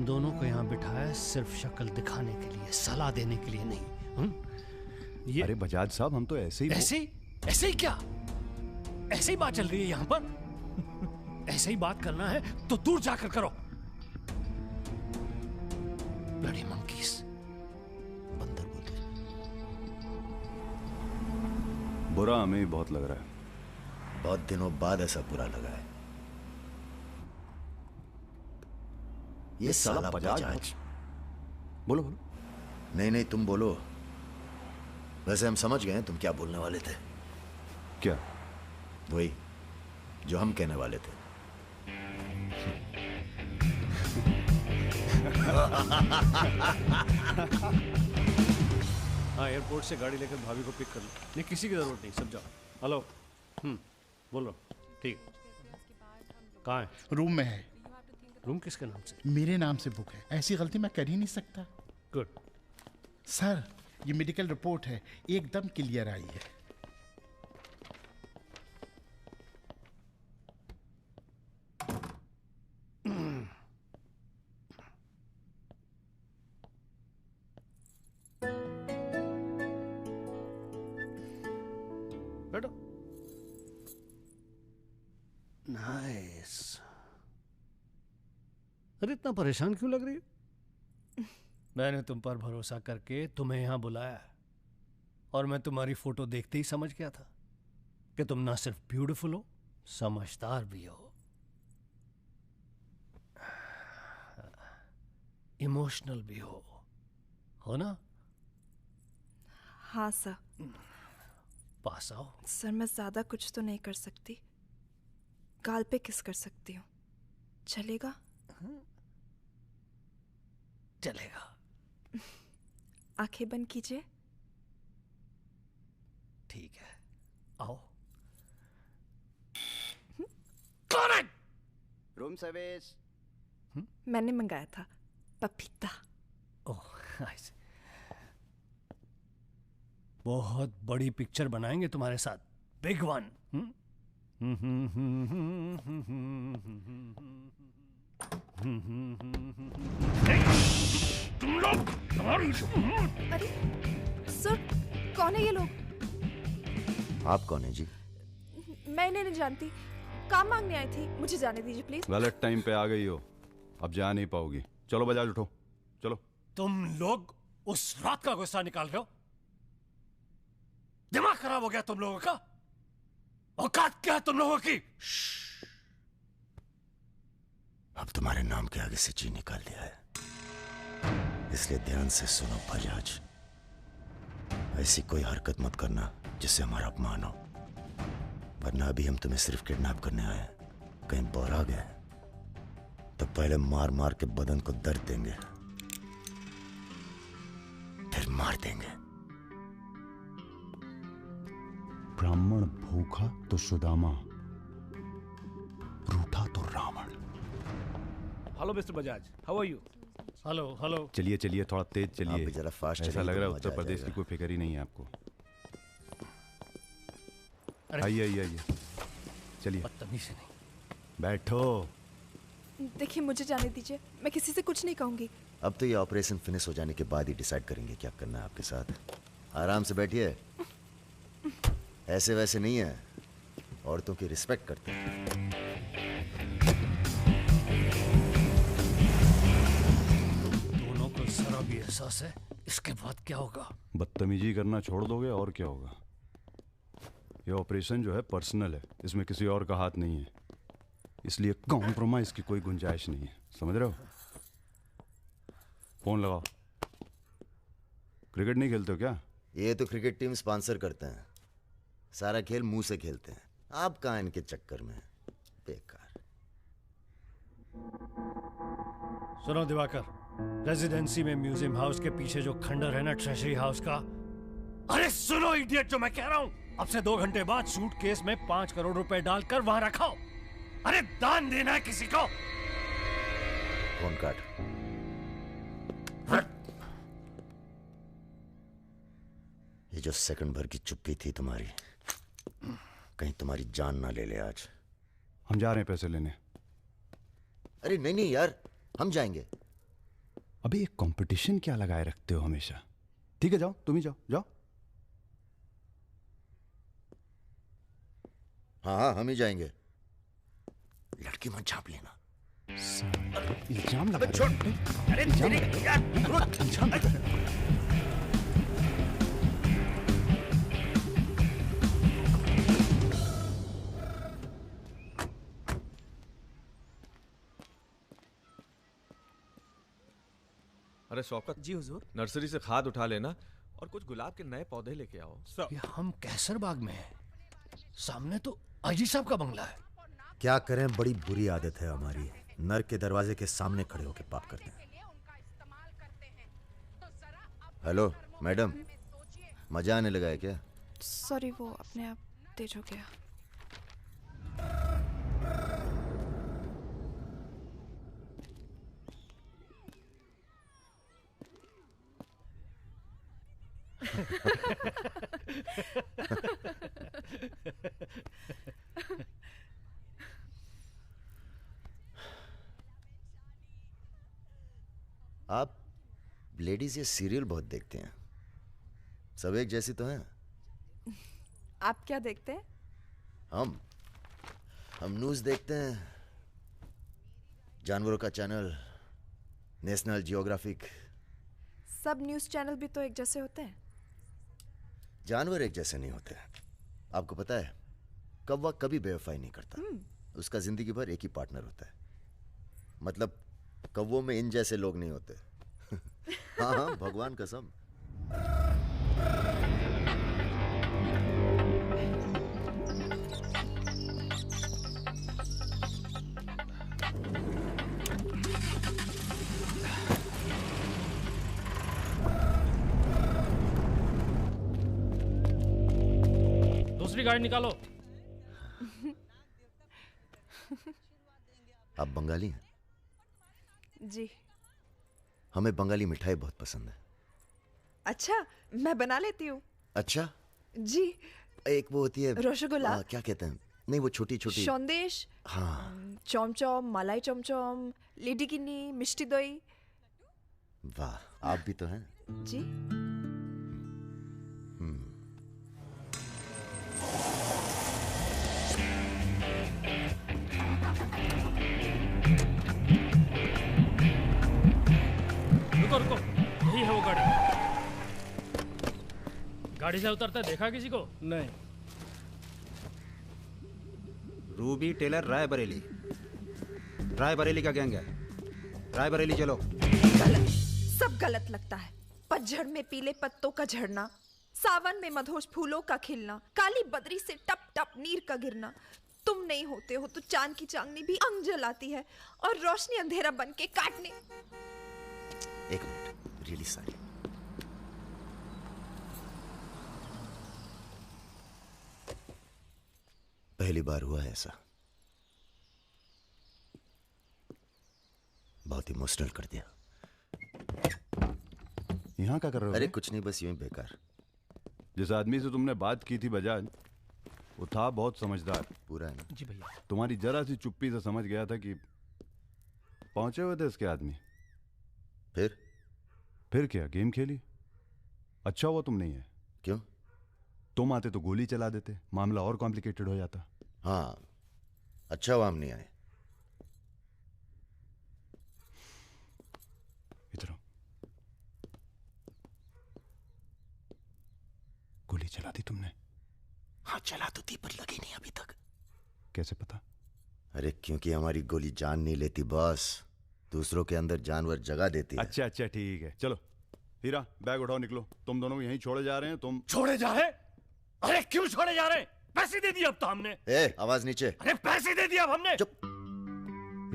दोनों को यहाँ बिठाया सिर्फ शक्ल दिखाने के लिए, सलाह देने के लिए नहीं। ये अरे बजाज साहब, हम तो ऐसे ही क्या? ऐसे ही बात चल रही है यहाँ पर। ऐसे ही बात करना है तो दूर जाकर करो। Bloody monkeys. बंदर बोलते। बुरा हमें ही बहुत लग रहा है। बहुत दिनों बाद ऐसा बुरा लगा है। ये साला बजाज। बोलो। नहीं तुम बोलो। वैसे हम समझ गए तुम क्या बोलने वाले थे। क्या? वही जो हम कहने वाले थे। हाँ, एयरपोर्ट से गाड़ी लेकर भाभी को पिक कर लो। नहीं, किसी की जरूरत नहीं, सब जाओ। हेलो। बोलो। ठीक। कहाँ है? रूम में है। रूम किसके नाम से? मेरे नाम से बुक है। ऐसी गलती मैं कर ही नहीं सकता। गुड। सर, ये मेडिकल रिपोर्ट है, एकदम क्लियर आई है। बैठो। नाइस। अरे इतना परेशान क्यों लग रही है? मैंने तुम पर भरोसा करके तुम्हें यहां बुलाया और मैं तुम्हारी फोटो देखते ही समझ गया था कि तुम ना सिर्फ ब्यूटीफुल हो, समझदार भी हो, इमोशनल भी हो ना? हाँ सर। पास आओ। सर, मैं ज्यादा कुछ तो नहीं कर सकती। गाल पे किस कर सकती हूँ, चलेगा? चलेगा। आंखें बंद कीजिए। ठीक है, आओ। कौन है? Room service. मैंने मंगाया था, पपीता। ओह, नाइस। बहुत बड़ी पिक्चर बनाएंगे तुम्हारे साथ, बिग वन। तुम लोग। अरे सर, कौन है ये लोग? आप कौन है जी? मैं इन्हें नहीं जानती, काम मांगने आई थी। मुझे जाने दीजिए प्लीज। गलत टाइम पे आ गई हो, अब जा नहीं पाओगी। चलो बजाज, उठो चलो। तुम लोग उस रात का गुस्सा निकाल रहे हो? दिमाग खराब हो गया तुम लोगों का? औकात क्या है तुम लोगों की? अब तुम्हारे नाम के आगे से जी निकाल दिया है, इसलिए ध्यान से सुनो बजाज। ऐसी कोई हरकत मत करना जिससे हमारा अपमान हो, वरना अभी हम तुम्हें सिर्फ किडनैप करने आए हैं। कहीं बौरा गए तो पहले मार मार के बदन को दर्द देंगे, फिर मार देंगे। ब्राह्मण भूखा तो सुदामा, रूठा तो Ravan. Hello mister Bajaj, how are you? Hello. चलिए चलिए, थोड़ा तेज चलिए। जरा फास्ट। ऐसा लग रहा है उत्तर प्रदेश की कोई फिक्र ही नहीं है आपको। आइए चलिए। बदतमीज नहीं। बैठो। देखिए, मुझे जाने दीजिए, मैं किसी से कुछ नहीं कहूंगी। अब तो ये ऑपरेशन फिनिश हो जाने के बाद ही डिसाइड करेंगे क्या करना है आपके साथ। आराम से बैठिए, ऐसे वैसे नहीं है, औरतों की रिस्पेक्ट करते हैं। दोनों को जरा भी एहसास है इसके बाद क्या होगा? बदतमीजी करना छोड़ दोगे और क्या होगा? ये ऑपरेशन जो है पर्सनल है, इसमें किसी और का हाथ नहीं है, इसलिए कॉम्प्रोमाइज की कोई गुंजाइश नहीं है, समझ रहे हो? फोन लगाओ। क्रिकेट नहीं खेलते हो क्या? ये तो क्रिकेट टीम स्पॉन्सर करते हैं, सारा खेल मुंह से खेलते हैं। आप कहाँ इनके चक्कर में, बेकार। सुनो दिवाकर, रेजिडेंसी में म्यूजियम हाउस के पीछे जो खंडर है ना, ट्रेजरी हाउस का, अरे सुनो इडियट, जो मैं कह रहा हूं, अब से 2 घंटे बाद सूटकेस में 5 करोड़ रुपए डालकर वहां रखाओ। अरे दान देना है किसी को। फोन काट। ये जो सेकंड भर की चुप्पी थी तुम्हारी, कहीं तुम्हारी जान ना ले ले आज। हम जा रहे हैं पैसे लेने। अरे नहीं नहीं यार, हम जाएंगे। अबे एक कंपटीशन क्या लगाए रखते हो हमेशा। ठीक है जाओ, तुम ही जाओ जाओ। हाँ हाँ हम ही जाएंगे। लड़की मत झाप लेना। इल्जाम लगा छोड़। अरे तेरे यार इल्जाम अरे शौकत जी हुजूर। नर्सरी से खाद उठा लेना और कुछ गुलाब के नए पौधे लेके आओ। ये हम कैसर बाग में हैं। सामने तो अजी साहब का बंगला है। क्या करें, बड़ी बुरी आदत है हमारी। नर के दरवाजे के सामने खड़े होकर पाप करते हैं। हेलो मैडम, मजा आने लगा है क्या? सॉरी, वो अपने आप तेज हो गया। आप लेडीज ये सीरियल बहुत देखते हैं, सब एक जैसी तो हैं। आप क्या देखते हैं? हम न्यूज़ देखते हैं, जानवरों का चैनल, नेशनल जियोग्राफिक। सब न्यूज़ चैनल भी तो एक जैसे होते हैं। जानवर एक जैसे नहीं होते। आपको पता है कौवा कभी बेवफाई नहीं करता। उसका जिंदगी भर एक ही पार्टनर होता है। मतलब कौवों में इन जैसे लोग नहीं होते। हाँ हाँ भगवान कसम। दूसरी गाड़ी निकालो। आप बंगाली हैं? जी। हमें बंगाली मिठाई बहुत पसंद है। अच्छा, मैं बना लेती हूँ। अच्छा जी। एक वो होती है रसगुल्ला। क्या कहते हैं? नहीं वो छोटी छोटी। सौंदेश। हाँ। चमचम, मलाई चमचम, लेडी किन्नी, मिष्टी दही। वाह, आप भी तो हैं। जी। रुको रुको, यही है वो गाड़ी। गाड़ी से उतरता देखा किसी को? नहीं। Ruby Taylor Raebareli. रायबरेली का गैंग है। रायबरेली चलो। गलत, सब गलत लगता है। पतझड़ में पीले पत्तों का झड़ना, सावन में मधोश फूलों का खिलना, काली बदरी से टप टप नीर का गिरना। तुम नहीं होते हो तो चांद की चांदनी भी अंग जलाती है और रोशनी अंधेरा बन के काटने। एक मिनट, रियली सॉरी। पहली बार हुआ है ऐसा। बहुत इमोशनल कर दिया। यहाँ क्या कर रहे हो? अरे कुछ नहीं, बस यूं ही बेकार। जिस आदमी से तुमने बात की थी बजाज, वो था बहुत समझदार। पूरा है ना? जी भैया। तुम्हारी जरा सी चुप्पी से समझ गया था कि पहुंचे हुए थे इसके आदमी। फिर क्या गेम खेली? अच्छा हुआ तुम नहीं है। क्यों? तुम आते तो गोली चला देते, मामला और कॉम्प्लिकेटेड हो जाता। हाँ, अच्छा हुआ हम नहीं आए। इधर गोली चला दी तुमने? हाँ चला तो थी, पर लगी नहीं अभी तक। कैसे पता? अरे क्योंकि हमारी गोली जान नहीं लेती बॉस, दूसरों के अंदर जानवर जगा देती है। अच्छा अच्छा ठीक है, चलो हीरा बैग उठाओ, निकलो। तुम दोनों यहीं छोड़े जा रहे हैं। तुम छोड़े जा रहे? अरे क्यों छोड़े जा रहे? पैसे दे दिए अब तो हमने। आवाज नीचे। अरे पैसे दे दिए अब हमने। चुप।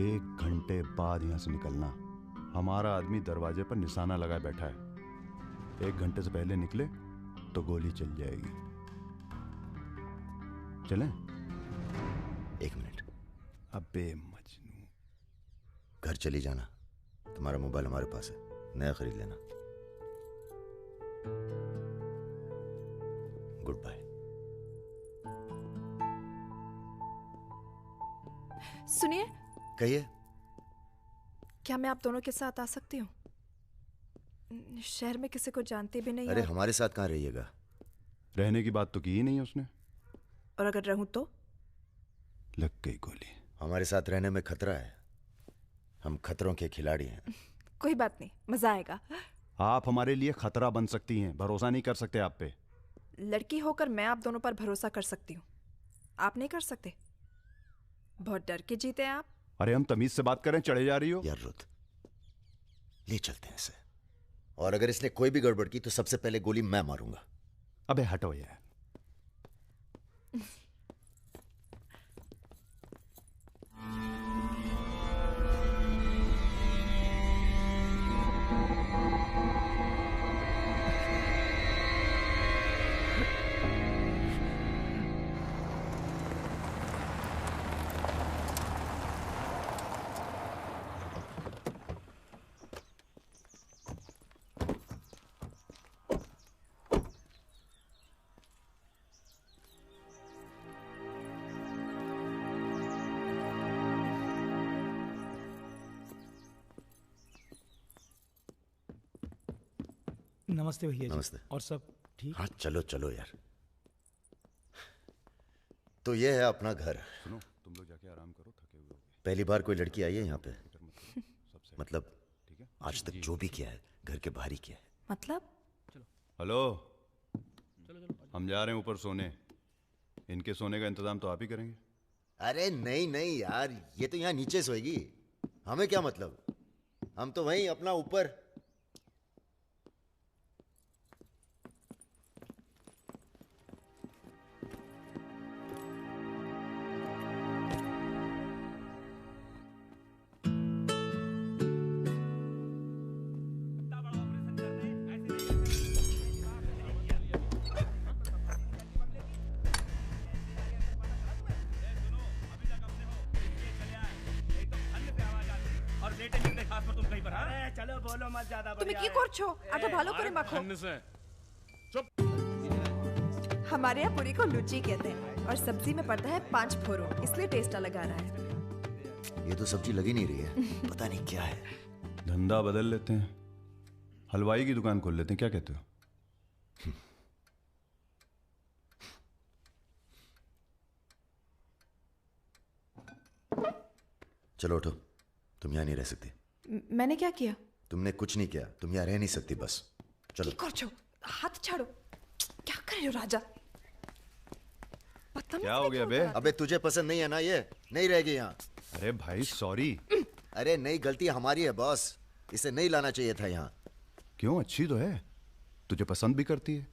1 घंटे बाद यहां से निकलना। हमारा आदमी दरवाजे पर निशाना लगाए बैठा है। 1 घंटे से पहले निकले तो गोली चल जाएगी। चलें? 1 मिनट। अबे मजनू, घर चली जाना। तुम्हारा मोबाइल हमारे पास है, नया खरीद लेना। Goodbye. सुनिए। कहिए। क्या मैं आप दोनों के साथ आ सकती हूँ? शहर में किसी को जानती भी नहीं। अरे हमारे साथ कहाँ रहिएगा? रहने की बात तो की ही नहीं उसने। और अगर रहूं तो? लग गई गोली। हमारे साथ रहने में खतरा है। हम खतरों के खिलाड़ी हैं। कोई बात नहीं, मजा आएगा। आप हमारे लिए खतरा बन सकती हैं, भरोसा नहीं कर सकते आप पे। लड़की होकर मैं आप दोनों पर भरोसा कर सकती हूँ, आप नहीं कर सकते। बहुत डर के जीते हैं आप। अरे हम तमीज से बात करें, चढ़े जा रही हो यार। रुत, ले चलते हैं इसे, और अगर इसने कोई भी गड़बड़ की तो सबसे पहले गोली मैं मारूंगा। अबे हटो यार। नमस्ते भैया जी। नमस्ते। और सब ठीक? हाँ चलो चलो यार। तो ये है अपना घर। सुनो, तुम लोग जाके आराम करो, थके हुए होगे। पहली बार कोई लड़की आई है यहाँ पे? मतलब आज तक जो भी किया है घर के बाहर ही किया है। मतलब? हेलो, हम जा रहे हैं ऊपर सोने। इनके सोने का इंतजाम तो आप ही करेंगे। अरे नहीं नहीं यार, ये तो यहाँ नीचे सोएगी, हमें क्या मतलब, हम तो वहीं अपना ऊपर। তুমি কি করছো? আটা ভালো করে মাখো। हमारे यहाँ पूरी को लुची कहते हैं और सब्जी में पड़ता है 5 फोरो, इसलिए टेस्ट अलग आ रहा है। ये तो सब्जी लगी नहीं रही है, पता नहीं क्या है। धंधा बदल लेते हैं, हलवाई की दुकान खोल लेते हैं, क्या कहते हो? चलो उठो, तुम यहाँ नहीं रह सकती। मैंने क्या किया? तुमने कुछ नहीं किया, तुम यहाँ रह नहीं सकती, बस चलो। हाथ छाड़ो। क्या कर रहे हो राजा? क्या हो गया बे? अबे तुझे पसंद नहीं है ना, ये नहीं रहेगी यहाँ। अरे भाई सॉरी। अरे नहीं, गलती हमारी है बॉस, इसे नहीं लाना चाहिए था यहाँ। क्यों, अच्छी तो है, तुझे पसंद भी करती है।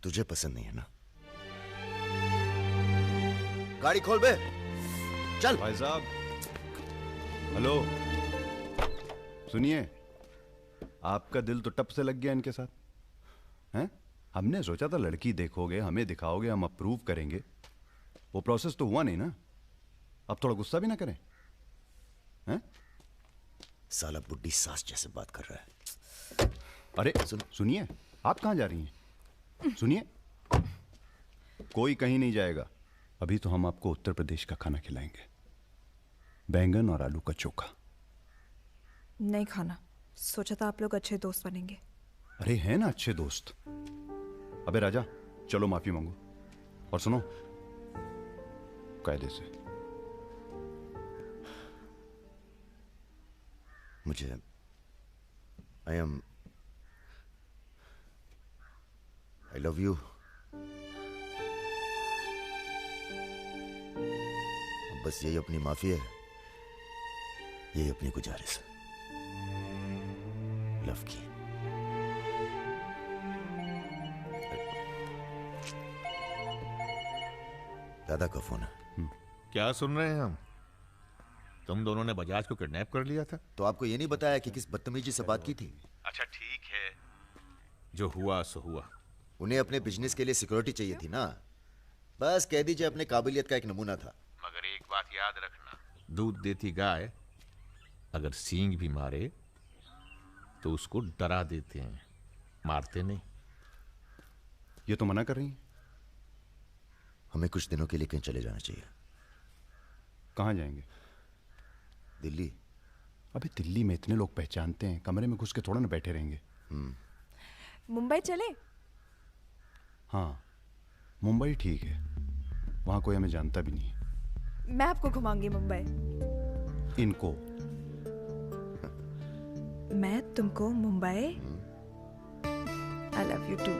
तुझे पसंद नहीं है ना? गाड़ी खोल बे, चल। भाई साहब, हेलो, सुनिए, आपका दिल तो टप से लग गया इनके साथ, हैं? हमने सोचा था लड़की देखोगे, हमें दिखाओगे, हम अप्रूव करेंगे। वो प्रोसेस तो हुआ नहीं ना। अब थोड़ा गुस्सा भी ना करें, हैं? साला बुड्ढी सास जैसे बात कर रहा है। अरे सुनिए, आप कहाँ जा रही हैं? सुनिए, कोई कहीं नहीं जाएगा। अभी तो हम आपको उत्तर प्रदेश का खाना खिलाएंगे, बैंगन और आलू का चोखा। नहीं खाना, सोचा था आप लोग अच्छे दोस्त बनेंगे। अरे हैं ना अच्छे दोस्त। अबे राजा, चलो माफी मांगो, और सुनो, कायदे से। मुझे I love you। बस यही अपनी माफी है, यही अपनी गुजारिश है, लव की। दादा का फोन है। क्या सुन रहे हैं हम? तुम दोनों ने बजाज को किडनैप कर लिया था? तो आपको ये नहीं बताया कि किस बदतमीजी से बात की थी? अच्छा ठीक है, जो हुआ सो हुआ। उन्हें अपने बिजनेस के लिए सिक्योरिटी चाहिए थी ना, बस कह दीजिए अपने काबिलियत का एक नमूना था। मगर एक बात याद रखना, दूध देती गाय अगर सींग भी मारे तो उसको डरा देते हैं, मारते नहीं। ये तो मना कर रही हैं। हमें कुछ दिनों के लिए कहीं चले जाना चाहिए। कहाँ जाएंगे? दिल्ली। अबे दिल्ली में इतने लोग पहचानते हैं, कमरे में घुस के थोड़ा ना बैठे रहेंगे। मुंबई चले? हाँ, मुंबई ठीक है, वहाँ कोई हमें जानता भी नहीं है। मैं आपको घुमाऊंगी मुंबई। इनको? मैं तुमको Mumbai. I love you too.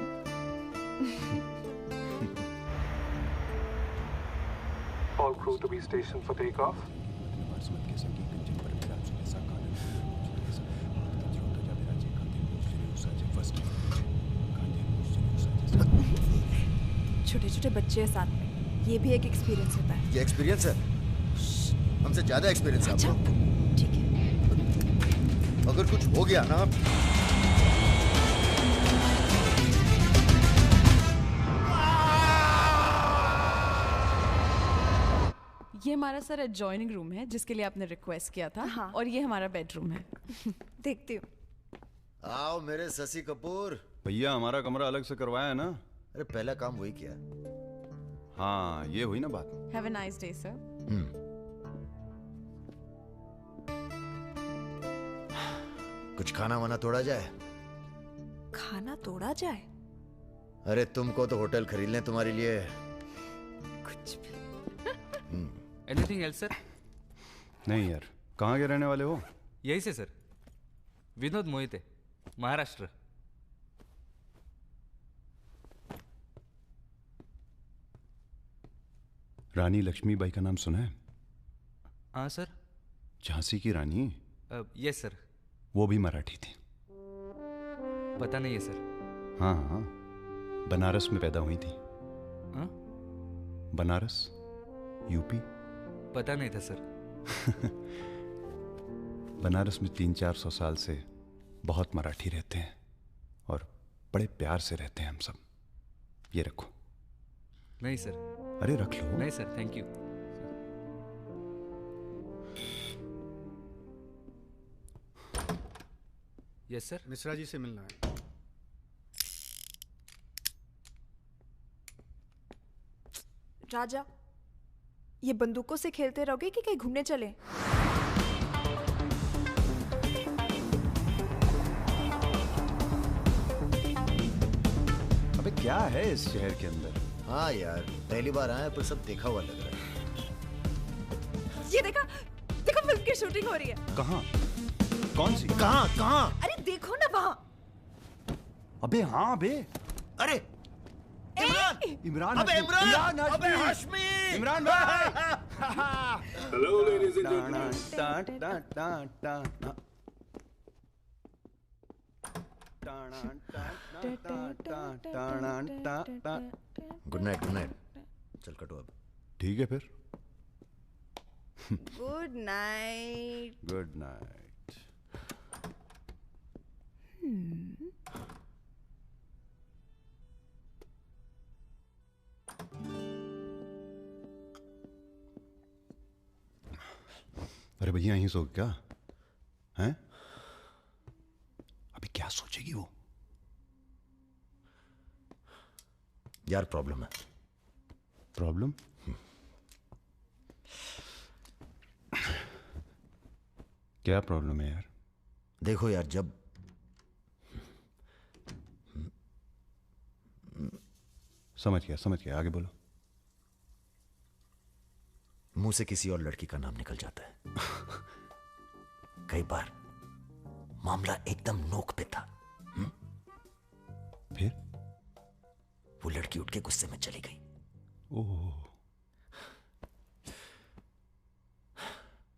All crew to be stationed for takeoff. छोटे छोटे बच्चे हैं साथ में, ये भी एक एक्सपीरियंस होता है। ये एक्सपीरियंस है? हमसे ज्यादा एक्सपीरियंस है आपको। ठीक है। अगर कुछ हो गया ना, ये हमारा सर एडजॉइनिंग रूम है जिसके लिए आपने रिक्वेस्ट किया था। हाँ। और ये हमारा बेडरूम है। देखती हूँ। आओ मेरे शशि कपूर। भैया हमारा कमरा अलग से करवाया है ना? अरे पहला काम वही किया। हाँ, ये हुई ना बात। Have a nice day sir. कुछ खाना वाना तोड़ा जाए? खाना तोड़ा जाए? अरे तुमको तो होटल खरीद लें तुम्हारे लिए। कुछ भी। Anything else sir? नहीं यार, कहाँ के रहने वाले हो? यही से सर, विनोद मोहिते, महाराष्ट्र। रानी लक्ष्मीबाई का नाम सुना है? हाँ सर। झांसी की रानी? Yes sir. वो भी मराठी थी। पता नहीं है सर। हाँ हाँ, बनारस में पैदा हुई थी। हाँ? बनारस, यूपी। पता नहीं था सर। बनारस में 300-400 साल से बहुत मराठी रहते हैं और बड़े प्यार से रहते हैं हम सब। ये रखो। नहीं सर। अरे रख लो। नहीं sir, thank you. Yes sir. Mishra ji से मिलना है। राजा, ये बंदूकों से खेलते रहोगे कि कहीं घूमने चले? अबे क्या है इस शहर के अंदर? हाँ यार, पहली बार आया पर सब देखा हुआ लग रहा है। ये देखा, देखो फिल्म की शूटिंग हो रही है। कहाँ? कौन सी? कहाँ कहाँ? अरे देखो ना वहाँ। अबे हाँ बे। अरे इमरान! इमरान! अबे इमरान! अबे हाशमी! इमरान भाई! Hello, ladies and gentlemen. Good night, good night. चल कटो अब। ठीक है फिर। Good night. Good night. अरे भैया यहीं सो क्या हैं? अभी क्या सोचेगी वो? यार प्रॉब्लम है। प्रॉब्लम? क्या प्रॉब्लम है यार? देखो यार, जब समझ गया, आगे बोलो। मुंह से किसी और लड़की का नाम निकल जाता है। कई बार मामला एकदम नोक पे था। फिर वो लड़की उठ के गुस्से में चली गई। ओह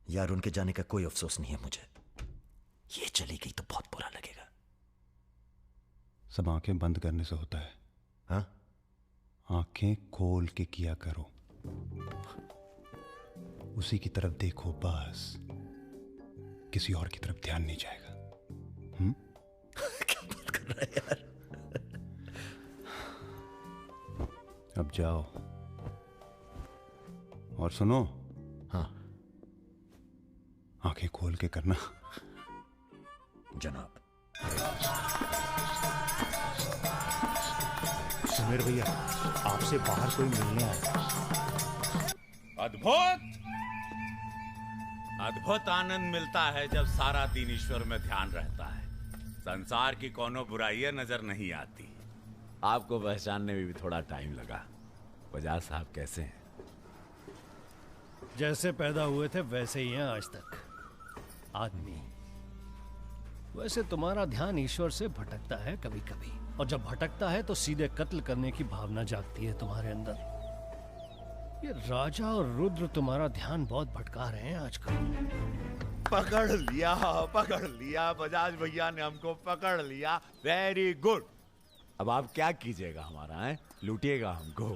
यार, उनके जाने का कोई अफसोस नहीं है मुझे। ये चली गई तो बहुत बुरा लगेगा। सब आंखें बंद करने से होता है। हाँ? आंखें खोल के किया करो, उसी की तरफ देखो बस, किसी और की तरफ ध्यान नहीं जाएगा। क्या बात कर रहा है यार? अब जाओ और सुनो। हाँ, आंखें खोल के करना। जनाब। सुमेर भैया आपसे बाहर कोई मिलने आया। अद्भुत अद्भुत आनंद मिलता है जब सारा दिन ईश्वर में ध्यान रहता है। संसार की कोनो बुराइयां नजर नहीं आती। आपको पहचानने में भी थोड़ा टाइम लगा। बजाज साहब कैसे हैं? जैसे पैदा हुए थे वैसे ही हैं आज तक। आदमी। वैसे तुम्हारा ध्यान ईश्वर से भटकता है कभी कभी, और जब भटकता है तो सीधे कत्ल करने की भावना जागती है तुम्हारे अंदर। ये राजा और रुद्र तुम्हारा ध्यान बहुत भटका रहे हैं आजकल। पकड़ लिया बजाज भैया ने हमको पकड़ लिया। Very good. अब आप क्या कीजिएगा हमारा है? लूटिएगा हमको।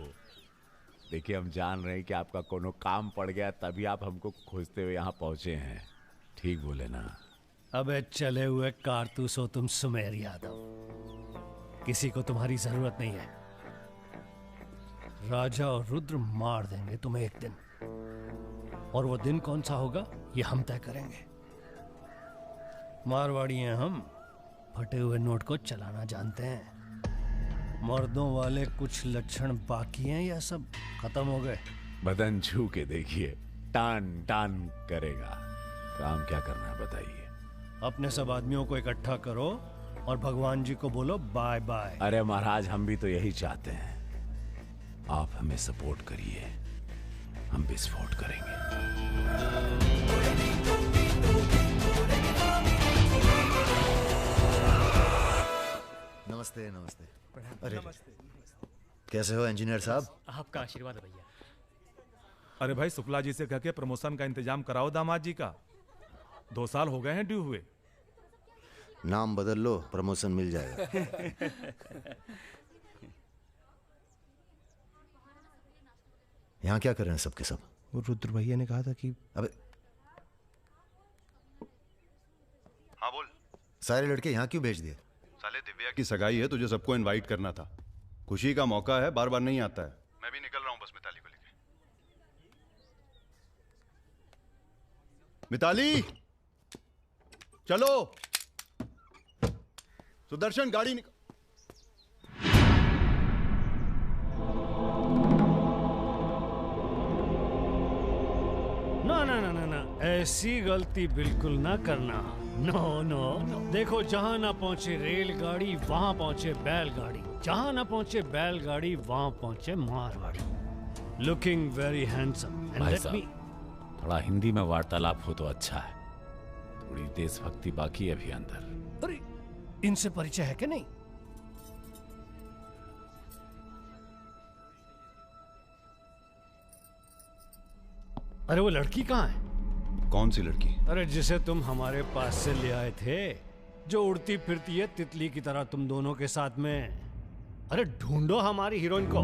देखिए हम जान रहे हैं कि आपका कोनो काम पड़ गया तभी आप हमको खोजते हुए यहाँ पहुंचे हैं। ठीक बोले ना? अबे चले हुए कारतूस हो तुम सुमेर यादव। किसी को तुम्हारी जरूरत नहीं है। राजा और रुद्र मार देंगे तुम्हें एक दिन, और वो दिन कौन सा होगा ये हम तय करेंगे। मारवाड़ी हैं हम, फटे हुए नोट को चलाना जानते हैं। मर्दों वाले कुछ लक्षण बाकी हैं या सब खत्म हो गए? बदन छू के देखिए, टान टान करेगा। काम क्या करना है बताइए। अपने सब आदमियों को इकट्ठा करो और भगवान जी को बोलो बाय बाय। अरे महाराज हम भी तो यही चाहते हैं। आप हमें सपोर्ट करिए, हम विस्फोट करेंगे। नमस्ते नमस्ते। अरे कैसे हो इंजीनियर साहब? आपका आशीर्वाद है भैया। अरे भाई शुक्ला जी से कह के प्रमोशन का इंतजाम कराओ दामाद जी का। 2 साल हो गए हैं ड्यू हुए। नाम बदल लो, प्रमोशन मिल जाएगा। यहाँ क्या कर रहे हैं सबके सब? वो रुद्र भैया ने कहा था कि अबे हाँ बोल। सारे लड़के यहाँ क्यों भेज दिए? साले दिव्या की सगाई है, तुझे सबको इनवाइट करना था। खुशी का मौका है, बार बार नहीं आता है। मैं भी निकल रहा हूँ बस मिताली को लेके। मिताली चलो। सुदर्शन गाड़ी निकल। ना ना ना ना ना, ऐसी गलती बिल्कुल ना करना। No no no. देखो जहां ना पहुंचे रेलगाड़ी वहां पहुंचे बैलगाड़ी, जहां ना पहुंचे बैलगाड़ी वहां पहुंचे Marwari. Looking very handsome and भाई लेट साहब, मी। थोड़ा हिंदी में वार्तालाप हो तो अच्छा है। थोड़ी देशभक्ति बाकी है अभी अंदर। अरे इनसे परिचय है कि नहीं? अरे वो लड़की कहाँ है? कौन सी लड़की? अरे जिसे तुम हमारे पास से ले आए थे, जो उड़ती फिरती है तितली की तरह तुम दोनों के साथ में। अरे ढूंढो हमारी हीरोइन को।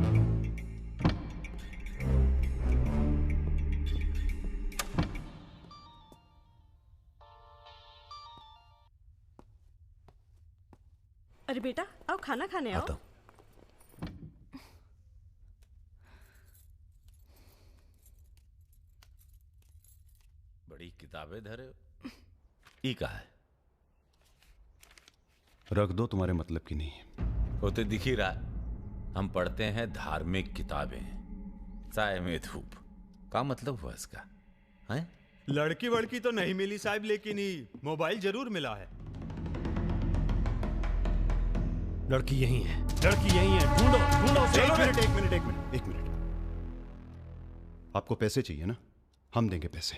अरे बेटा आओ खाना खाने आओ। बड़ी किताबें धरे ई का है? रख दो, तुम्हारे मतलब की नहीं है। वो तो दिख ही रहा। हम पढ़ते हैं धार्मिक किताबें, चाय में धूप। क्या मतलब हुआ इसका? हैं? लड़की वड़की तो नहीं मिली साहब, लेकिन ही मोबाइल जरूर मिला है। लड़की यही है, लड़की यही है। ढूंढो ढूंढो। एक मिनट। आपको पैसे चाहिए ना? हम देंगे पैसे,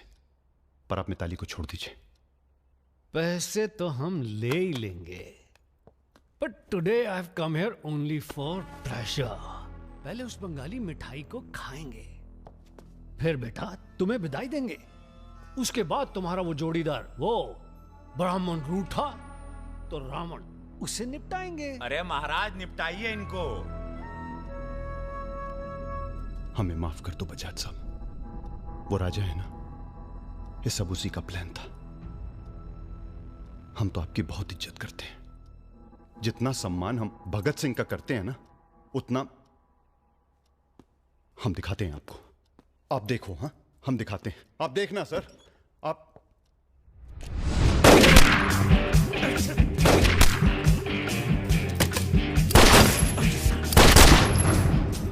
पर आप मिताली को छोड़ दीजिए। पैसे तो हम ले ही लेंगे, but today I have come here only for pleasure. पहले उस बंगाली मिठाई को खाएंगे, फिर बेटा तुम्हें विदाई देंगे। उसके बाद तुम्हारा वो जोड़ीदार, वो ब्राह्मण रूठा तो रावण, उसे निपटाएंगे। अरे महाराज निपटाइए इनको। हमें माफ कर दो बजाज साहब, वो राजा है ना, ये सब उसी का प्लान था। हम तो आपकी बहुत इज्जत करते हैं। जितना सम्मान हम भगत सिंह का करते हैं ना, उतना हम दिखाते हैं आपको। आप देखो, हाँ हम दिखाते हैं, आप देखना सर। आप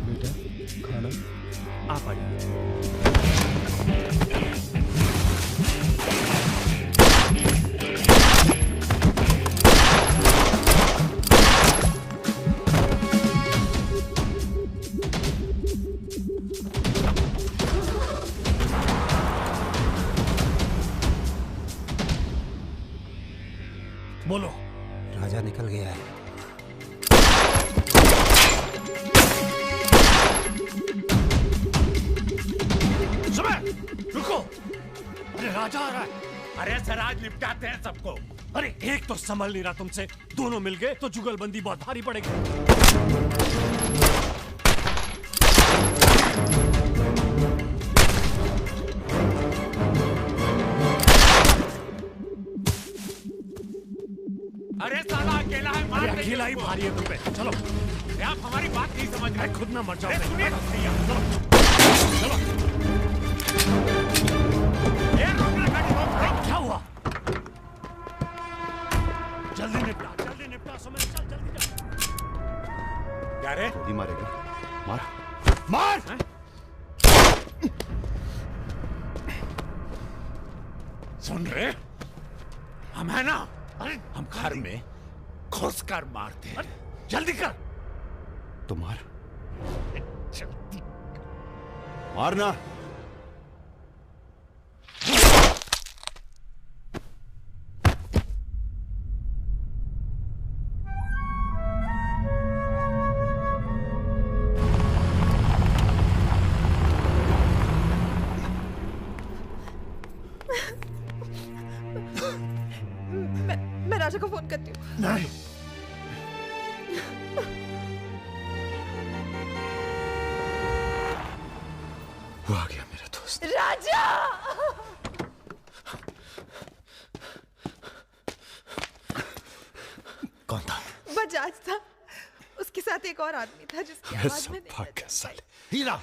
बेटा आप आइए। बोलो। राजा निकल गया है। सुबह रुको, अरे राजा आ रहा है। अरे सर आज निपटाते हैं सबको। अरे एक तो संभल नहीं रहा तुमसे, दोनों मिल गए तो जुगलबंदी बहुत भारी पड़ेगी। अरे साला अकेला है, मार देंगे अकेला ही उसको। भारी है तुम पे। चलो आप हमारी बात नहीं समझ रहे। खुद ना मर जाओ। सुनिए भैया। चलो। क्या हुआ? जल्दी निपटा सुमित, चल जल्दी चल। क्या रे? गोली मारेगा? मार मार। सुन रहे? हम है ना, हम घर में घुस कर मारते हैं। जल्दी कर। तो मार, मारना। मैं राजा को फोन करती हूँ। नहीं। वो आ गया मेरा दोस्त। राजा! कौन था? बजाज था, उसके साथ एक और आदमी था जिसकी आवाज में नहीं भाग साले। हीरा!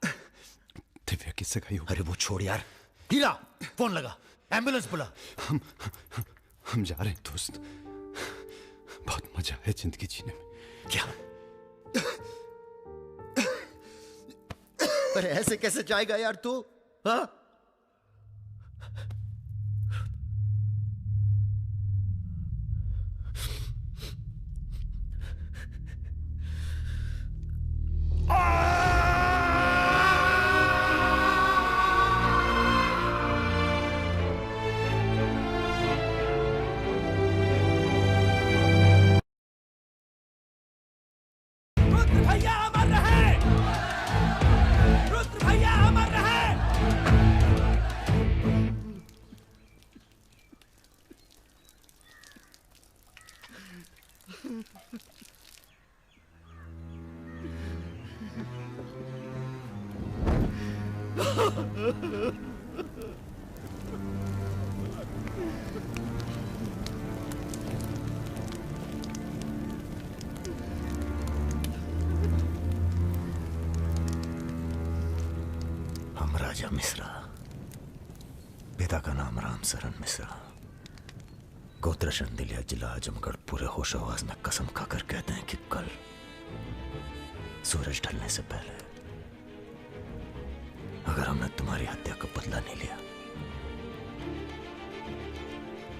दिव्या किससे गई हो? अरे वो छोड़ यार। हीरा, फोन लगा, एम्बुलेंस बुला। हम जा रहे हैं दोस्त, बहुत मजा है जिंदगी जीने में। क्या? अरे ऐसे कैसे जाएगा यार तू? हाँ? भैया अमर रहे, रुद्र भैया अमर रहे। हम राजा मिश्रा, पिता का नाम राम सरन मिश्रा, गोत्र शंदिलिया, जिला आजमगढ़, पूरे होश आवाज में कसम खाकर कहते हैं कि कल सूरज ढलने से पहले अगर हमने तुम्हारी हत्या का बदला नहीं लिया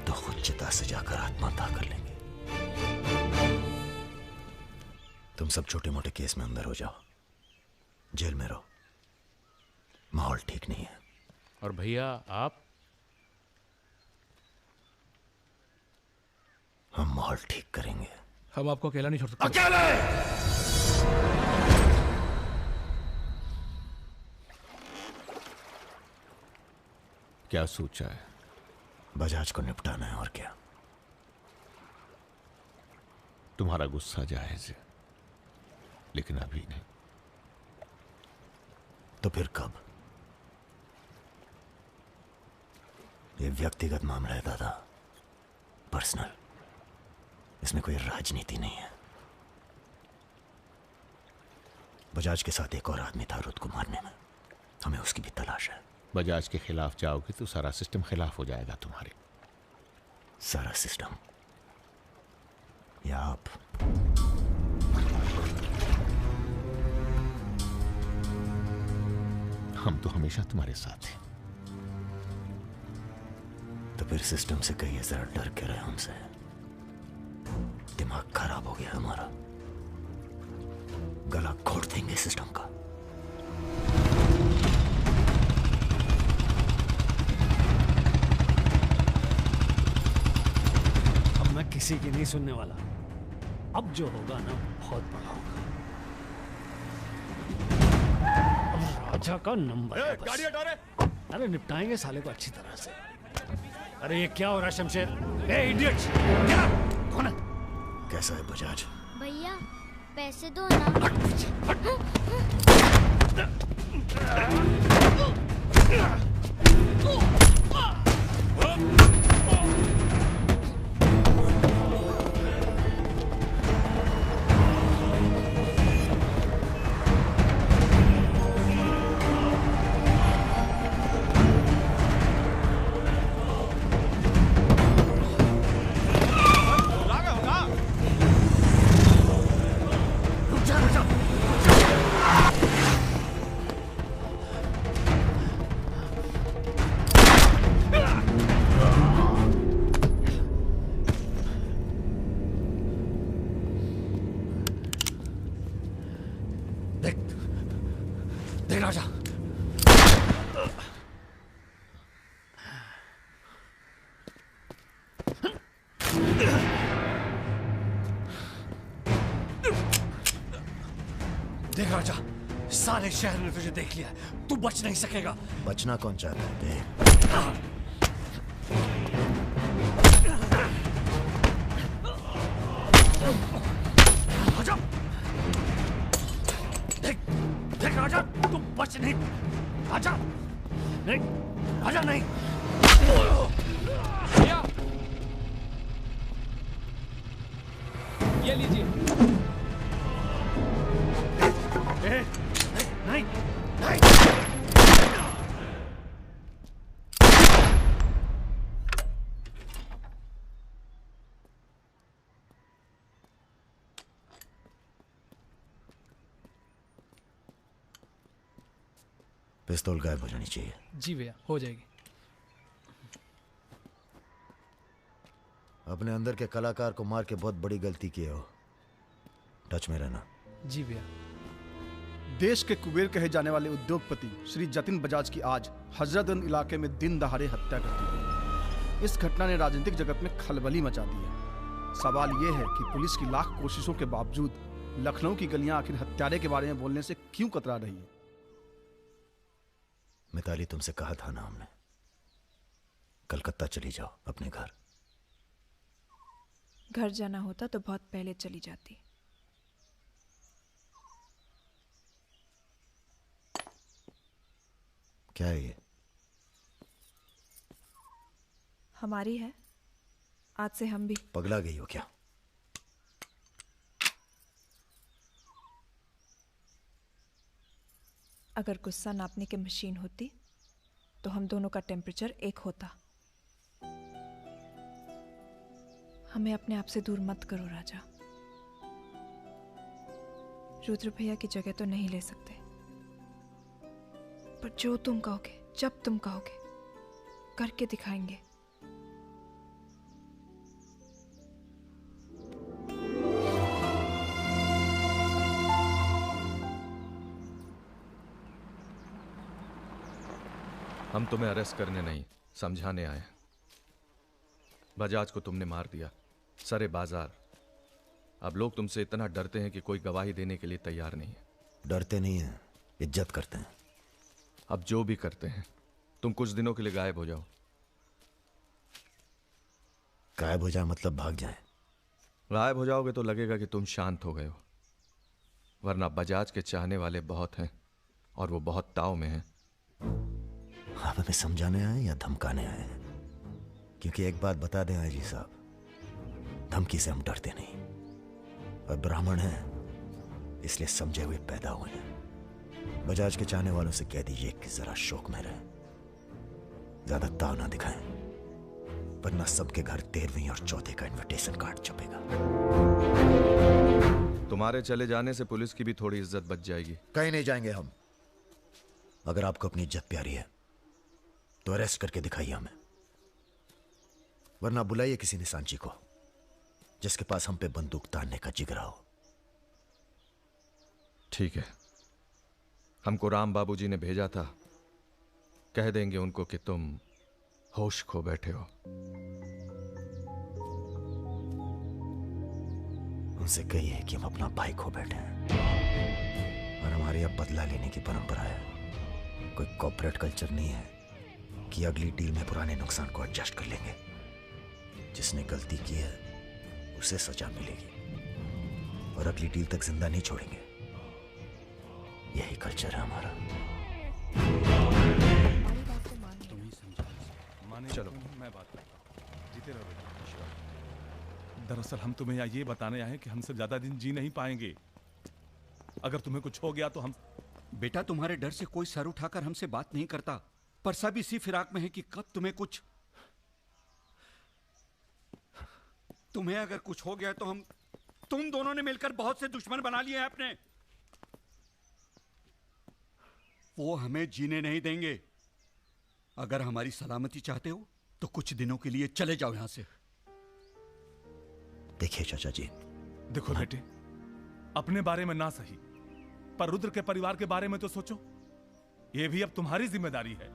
तो खुद चिता से जाकर आत्महत्या कर लेंगे। तुम सब छोटे मोटे केस में अंदर हो जाओ, जेल में रहो, माहौल ठीक नहीं है। और भैया आप? हम माहौल ठीक करेंगे। हम आपको अकेला नहीं छोड़ सकते। अकेले! क्या सोचा है? बजाज को निपटाना है और क्या। तुम्हारा गुस्सा जायज है, लेकिन अभी नहीं। तो फिर कब? ये व्यक्तिगत मामला है दादा, पर्सनल। इसमें कोई राजनीति नहीं है। बजाज के साथ एक और आदमी था रुद्र को मारने में, हमें उसकी भी तलाश है। बजाज के खिलाफ जाओगे तो सारा सिस्टम खिलाफ हो जाएगा तुम्हारे। सारा सिस्टम या आप? हम तो हमेशा तुम्हारे साथ हैं। तो फिर सिस्टम से कहिए जरा डर के रहे हमसे। दिमाग खराब हो गया हमारा, गला घोट देंगे सिस्टम का। अब मैं किसी की नहीं सुनने वाला। अब जो होगा ना बहुत बड़ा होगा। अब राजा का नंबर है बस। गाड़ी हटा रे। अरे निपटाएंगे साले को अच्छी तरह से। अरे ये क्या हो रहा है शमशेर? ए इडियट! क्या? कौन है? कैसा है बजाज? भैया पैसे दो ना। देख राजा, देख राजा, सारे शहर ने तुझे देख लिया है। तू बच नहीं सकेगा। बचना कौन चाहता है? देख आजा। देख देख राजा, तू बच नहीं। आजा नहीं, आजा नहीं। भैया ये लीजिए। नहीं नहीं। पिस्तौल गायब हो जानी चाहिए। जी भैया हो जाएगी। अपने अंदर के कलाकार को मार के बहुत बड़ी गलती की हो। टच में रहना। जी भैया। देश के कुबेर कहे जाने वाले उद्योगपति श्री जतिन बजाज की आज हजरतगंज इलाके में दिन दहाड़े हत्या कर दी गई। इस घटना ने राजनीतिक जगत में खलबली मचा दी है। सवाल यह है कि पुलिस की लाख कोशिशों के बावजूद लखनऊ की गलियां आखिर हत्यारे के बारे में बोलने से क्यों कतरा रही है? मिताली, तुमसे कहा था ना हमने, कलकत्ता चली जाओ अपने घर। घर जाना होता तो बहुत पहले चली जाती। क्या है ये? हमारी है। आज से हम भी। पगला गई हो क्या? अगर गुस्सा नापने की मशीन होती तो हम दोनों का टेम्परेचर एक होता। हमें अपने आप से दूर मत करो राजा। रुद्र भैया की जगह तो नहीं ले सकते, पर जो तुम कहोगे, जब तुम कहोगे, करके दिखाएंगे। हम तुम्हें अरेस्ट करने नहीं, समझाने आए। बजाज को तुमने मार दिया, सरे बाजार। अब लोग तुमसे इतना डरते हैं कि कोई गवाही देने के लिए तैयार नहीं है। डरते नहीं हैं, इज्जत करते हैं। अब जो भी करते हैं, तुम कुछ दिनों के लिए गायब हो जाओ। गायब हो जाए मतलब भाग जाए? गायब हो जाओगे तो लगेगा कि तुम शांत हो गए हो, वरना बजाज के चाहने वाले बहुत हैं और वो बहुत ताव में हैं। आप हमें समझाने आए या धमकाने आए हैं? क्योंकि एक बात बता दें आईजी साहब, धमकी से हम डरते नहीं। और ब्राह्मण हैं इसलिए समझे हुए पैदा हुए हैं। बजाज के चाहने वालों से कह दीजिए कि जरा शौक में रहें, ज्यादा ताव ना दिखाएं, वरना सबके घर 13वीं और 14 का इनविटेशन कार्ड छपेगा। तुम्हारे चले जाने से पुलिस की भी थोड़ी इज्जत बच जाएगी। कहीं नहीं जाएंगे हम। अगर आपको अपनी इज्जत प्यारी है तो अरेस्ट करके दिखाइए हमें, वरना बुलाइए किसी निशानची को जिसके पास हम पे बंदूक तानने का जिगरा हो। ठीक है, हमको राम बाबूजी ने भेजा था, कह देंगे उनको कि तुम होश खो बैठे हो। उनसे कहिए कि हम अपना भाई खो बैठे हैं और हमारे अब बदला लेने की परंपरा है। कोई कॉर्पोरेट कल्चर नहीं है कि अगली डील में पुराने नुकसान को एडजस्ट कर लेंगे। जिसने गलती की है उसे सजा मिलेगी और अगली डील तक जिंदा नहीं छोड़ेंगे। यही कल्चर है हमारा। चलो मैं बात करता हूं। जीते रहो बेटा। दरअसल हम तुम्हें यहाँ ये बताने आए हैं कि हमसे ज्यादा दिन जी नहीं पाएंगे। अगर तुम्हें कुछ हो गया तो हम। बेटा तुम्हारे डर से कोई सर उठाकर हमसे बात नहीं करता, पर सब इसी फिराक में है कि कब तुम्हें कुछ। तुम्हें अगर कुछ हो गया तो हम तुम दोनों ने मिलकर बहुत से दुश्मन बना लिए हैं अपने। वो हमें जीने नहीं देंगे। अगर हमारी सलामती चाहते हो तो कुछ दिनों के लिए चले जाओ यहां से। देखिए चाचा जी। देखो बेटे, अपने बारे में ना सही पर रुद्र के परिवार के बारे में तो सोचो। ये भी अब तुम्हारी जिम्मेदारी है।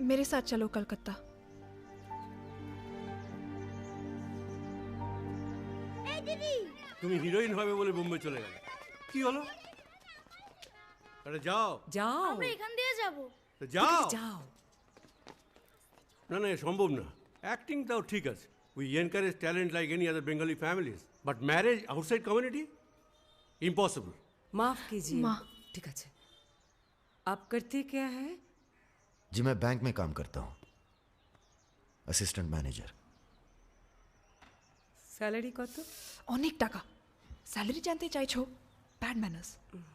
मेरे साथ चलो कलकत्ता। তুমি হিরোইন হবে বলে বোম্বে চলে গেলে, কি হলো? আরে যাও যাও, আমরা এখান দিয়ে যাব। তো যাও। যাও। না না, সম্ভব না। অ্যাক্টিং তাও ঠিক আছে, we encourage talent like any other Bengali families, but marriage outside community impossible. माफ कीजिए। ठीक है। आप करते क्या है? जी मैं बैंक में काम करता हूँ, असिस्टेंट मैनेजर। স্যালারি কত? অনেক টাকা। স্যালারি জানতে চাইছো? Bad manners.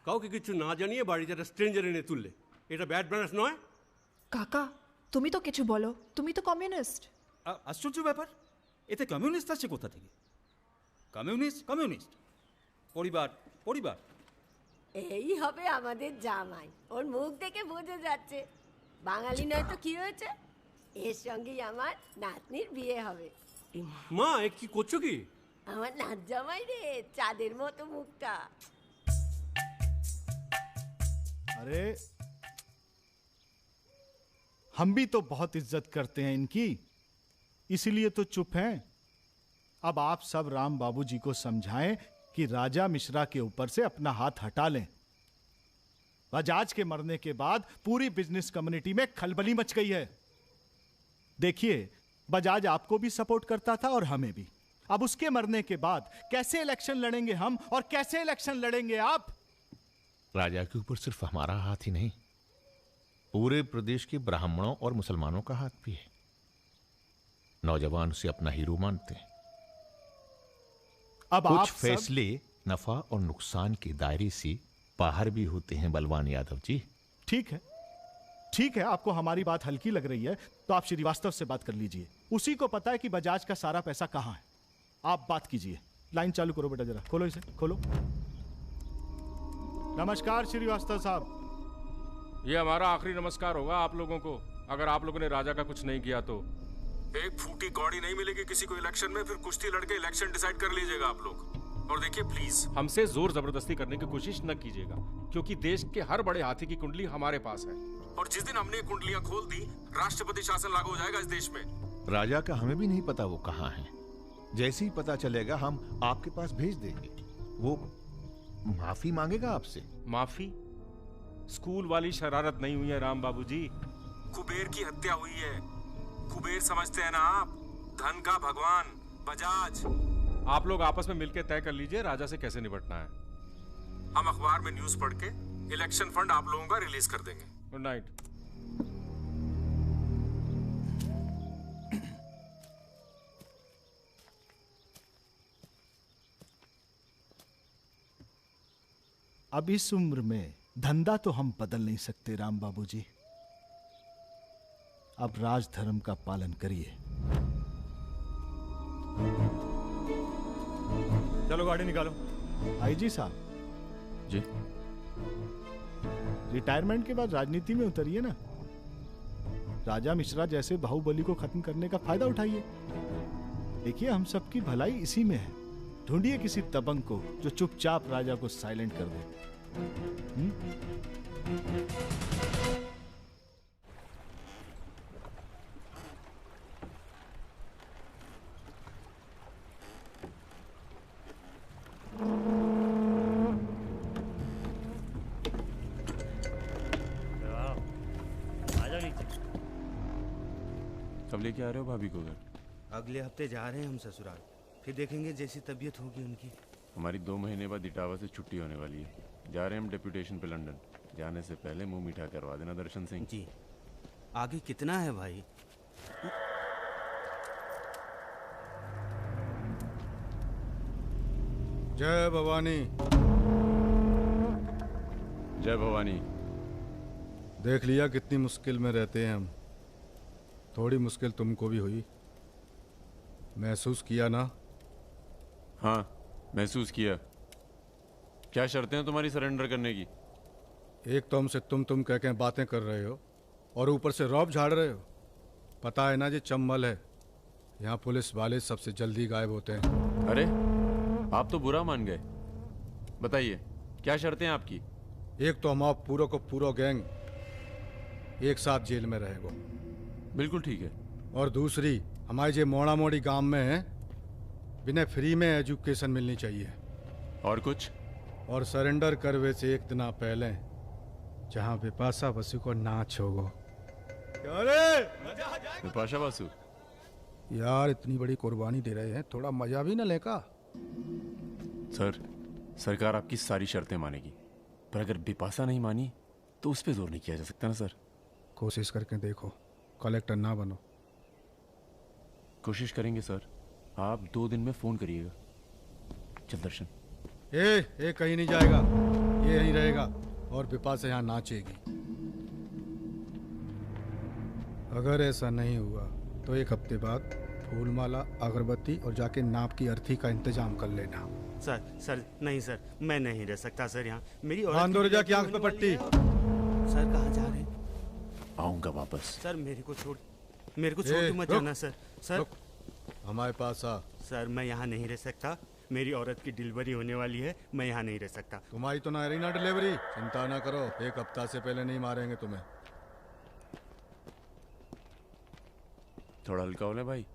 কাউকে কিছু না জানিয়ে বাড়িতে একটা স্ট্রেঞ্জার এনে তুললে এটা ব্যাড ম্যানার্স নয়? কাকা তুমি তো কিছু বলো, তুমি তো কমিউনিস্ট। আশ্চর্য ব্যাপার, এতে কমিউনিস্ট আসছে কোথা থেকে? কমিউনিস্ট কমিউনিস্ট, পরিবার পরিবার। এই হবে আমাদের জামাই, ওর মুখ দেখে বোঝা যাচ্ছে বাঙালি নয় তো কি হয়েছে। এর সঙ্গেই আমার নাতনির বিয়ে হবে। মা এ কি করছো কি? আমার নাত জামাই রে, চাঁদের মতো মুখটা। अरे हम भी तो बहुत इज्जत करते हैं इनकी, इसीलिए तो चुप हैं। अब आप सब राम बाबूजी को समझाएं कि राजा मिश्रा के ऊपर से अपना हाथ हटा लें। बजाज के मरने के बाद पूरी बिजनेस कम्युनिटी में खलबली मच गई है। देखिए बजाज आपको भी सपोर्ट करता था और हमें भी। अब उसके मरने के बाद कैसे इलेक्शन लड़ेंगे हम और कैसे इलेक्शन लड़ेंगे आप? राजा के ऊपर सिर्फ हमारा हाथ ही नहीं, पूरे प्रदेश के ब्राह्मणों और मुसलमानों का हाथ भी है। नौजवान उसे अपना हीरो मानते हैं। अब कुछ आप फैसले नफा और नुकसान के दायरे से बाहर भी होते हैं बलवान यादव जी। ठीक है, ठीक है, आपको हमारी बात हल्की लग रही है तो आप श्रीवास्तव से बात कर लीजिए। उसी को पता है कि बजाज का सारा पैसा कहां है। आप बात कीजिए। लाइन चालू करो बेटा, जरा खोलो इसे, खोलो। नमस्कार श्रीवास्तव साहब। ये हमारा आखिरी नमस्कार होगा आप लोगों को, अगर आप लोगों ने राजा का कुछ नहीं किया तो। एक फूटी कौड़ी नहीं मिलेगी किसी को इलेक्शन में, फिर कुश्ती लड़के इलेक्शन डिसाइड कर लीजिएगा आप लोग। और देखिए प्लीज हमसे जोर जबरदस्ती करने की कोशिश न कीजिएगा, क्योंकि देश के हर बड़े हाथी की कुंडली हमारे पास है, और जिस दिन हमने कुंडलियां खोल दी राष्ट्रपति शासन लागू हो जाएगा इस देश में। राजा का हमें भी नहीं पता वो कहाँ है। जैसे ही पता चलेगा हम आपके पास भेज देंगे। वो माफी मांगेगा आपसे। माफी? स्कूल वाली शरारत नहीं हुई है राम बाबूजी, कुबेर की हत्या हुई है। कुबेर समझते हैं ना आप, धन का भगवान बजाज। आप लोग आपस में मिलकर तय कर लीजिए राजा से कैसे निपटना है। हम अखबार में न्यूज पढ़ के इलेक्शन फंड आप लोगों का रिलीज कर देंगे। Good night. अब इस उम्र में धंधा तो हम बदल नहीं सकते राम बाबूजी। अब राज धर्म का पालन करिए। चलो गाड़ी निकालो। आईजी साहब जी। रिटायरमेंट के बाद राजनीति में उतरिए ना। राजा मिश्रा जैसे बाहुबली को खत्म करने का फायदा उठाइए। देखिए हम सबकी भलाई इसी में है। ढूंढिए किसी दबंग को जो चुपचाप राजा को साइलेंट कर दे। कब लेके आ रहे हो भाभी को घर? अगले हफ्ते जा रहे हैं हम ससुराल, फिर देखेंगे जैसी तबीयत होगी उनकी। हमारी 2 महीने बाद इटावा से छुट्टी होने वाली है। जा रहे हैं हम डेप्यूटेशन पे लंदन। जाने से पहले मुंह मीठा करवा देना दर्शन सिंह जी। आगे कितना है भाई? जय भवानी। जय भवानी। देख लिया कितनी मुश्किल में रहते हैं हम। थोड़ी मुश्किल तुमको भी हुई, महसूस किया ना? हाँ महसूस किया। क्या शर्तें हैं तुम्हारी सरेंडर करने की? एक तो हमसे तुम कह के बातें कर रहे हो और ऊपर से रौब झाड़ रहे हो। पता है ना ये चंबल है, यहाँ पुलिस वाले सबसे जल्दी गायब होते हैं। अरे आप तो बुरा मान गए। बताइए क्या शर्तें हैं आपकी? एक तो हम आप पूरा को पूरा गैंग एक साथ जेल में रहेगा। बिल्कुल ठीक है। और दूसरी हमारे जो मोड़ा मोड़ी गांव में है, बिना फ्री में एजुकेशन मिलनी चाहिए। और कुछ? और सरेंडर करवे से एक दिन पहले जहाँ बिपाशा बसु को नाच होगा। बिपाशा बसु यार इतनी बड़ी कुर्बानी दे रहे हैं, थोड़ा मजा भी न लेगा? सर सरकार आपकी सारी शर्तें मानेगी, पर अगर बिपाशा नहीं मानी तो उस पर जोर नहीं किया जा सकता ना सर। कोशिश करके देखो, कलेक्टर ना बनो। कोशिश करेंगे सर। आप 2 दिन में फोन करिएगा। चल दर्शन। ए कहीं नहीं जाएगा, ये यहीं रहेगा और बिपाशा यहाँ नाचेगी। अगर ऐसा नहीं हुआ तो 1 हफ्ते बाद फूलमाला, अगरबत्ती और जाके नाप की अर्थी का इंतजाम कर लेना। सर नहीं सर, मैं नहीं रह सकता सर यहाँ। मेरी औरत की आंख पे पट्टी। सर कहाँ जा रहे हैं? आऊंगा वापस। सर मेरे को छोड़ के मत जाना सर। सर हमारे पास आ। सर मैं यहाँ नहीं रह सकता, मेरी औरत की डिलीवरी होने वाली है, मैं यहाँ नहीं रह सकता। तुम्हारी तो ना रही ना डिलीवरी, चिंता ना करो, 1 हफ्ता से पहले नहीं मारेंगे तुम्हें। थोड़ा हल्का हो ले भाई।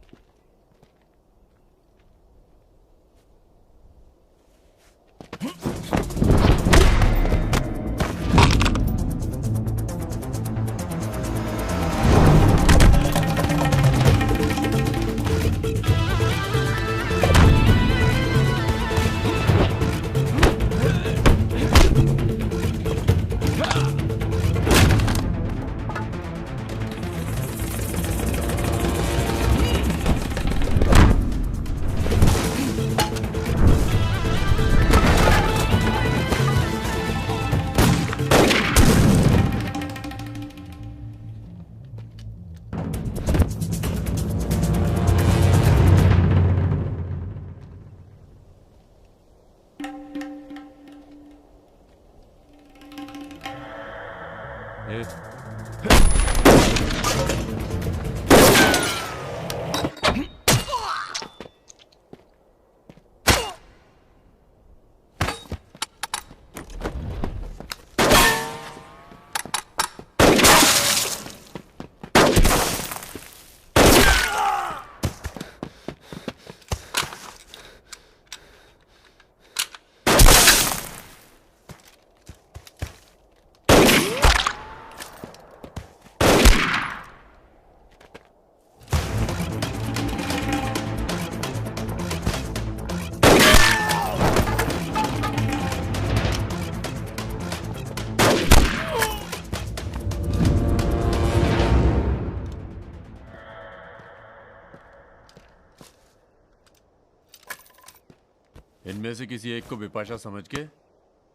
इनमें से किसी एक को बिपाशा समझ के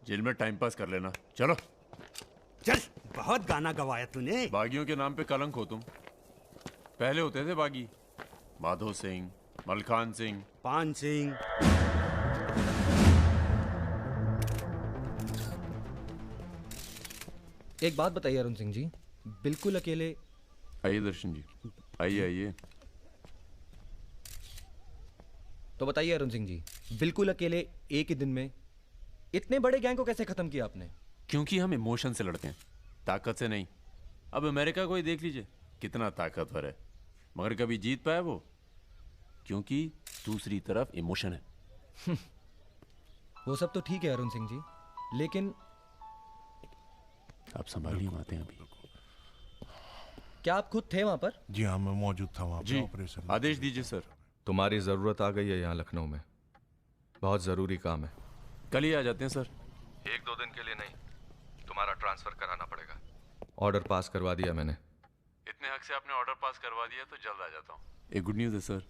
जेल में टाइम पास कर लेना। चलो चल। बहुत गाना गवाया तूने। बागियों के नाम पे कलंक हो तुम। पहले होते थे बागी, माधो सिंह, मलखान सिंह, पान सिंह। एक बात बताइए अरुण सिंह जी, बिल्कुल अकेले। आइए दर्शन जी, आइए आइए। तो बताइए अरुण सिंह जी, बिल्कुल अकेले एक ही दिन में इतने बड़े गैंग को कैसे खत्म किया आपने? क्योंकि हम इमोशन से लड़ते हैं, ताकत से नहीं। अब अमेरिका को ही देख लीजिए, कितना ताकतवर है, मगर कभी जीत पाया वो? क्योंकि दूसरी तरफ इमोशन है। वो सब तो ठीक है अरुण सिंह जी, लेकिन आप संभालिए, आते हैं अभी। क्या आप खुद थे वहां पर? जी हाँ, मैं मौजूद था वहां जी, पर ऑपरेशन। आदेश दीजिए सर। तुम्हारी जरूरत आ गई है यहाँ लखनऊ में, बहुत जरूरी काम है। कल ही आ जाते हैं सर। 1-2 दिन के लिए नहीं, तुम्हारा ट्रांसफर कराना पड़ेगा। ऑर्डर पास करवा दिया मैंने। इतने हक से आपने ऑर्डर पास करवा दिया तो जल्द आ जाता हूँ। एक गुड न्यूज़ है सर,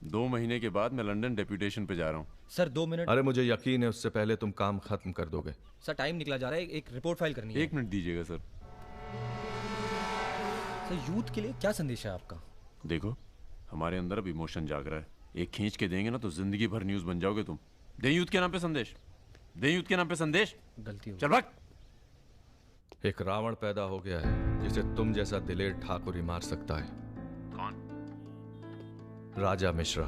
2 महीने के बाद मैं लंदन डेप्यूटेशन पे जा रहा हूँ। Sir 2 minute. अरे मुझे यकीन है उससे पहले तुम काम खत्म कर दोगे। सर टाइम निकला जा रहा है, एक रिपोर्ट फाइल करनी है। 1 मिनट दीजिएगा सर। सर यूथ के लिए क्या संदेश है आपका? देखो, हमारे अंदर अब इमोशन जाग रहा है, एक खींच के देंगे ना तो जिंदगी भर न्यूज़ बन जाओगे तुम। दे यूथ के नाम पे संदेश, दे यूथ के नाम पे संदेश। गलती हो चल भाग। एक रावण पैदा हो गया है जिसे तुम जैसा दिलेर ठाकुर ही मार सकता है। कौन? राजा मिश्रा।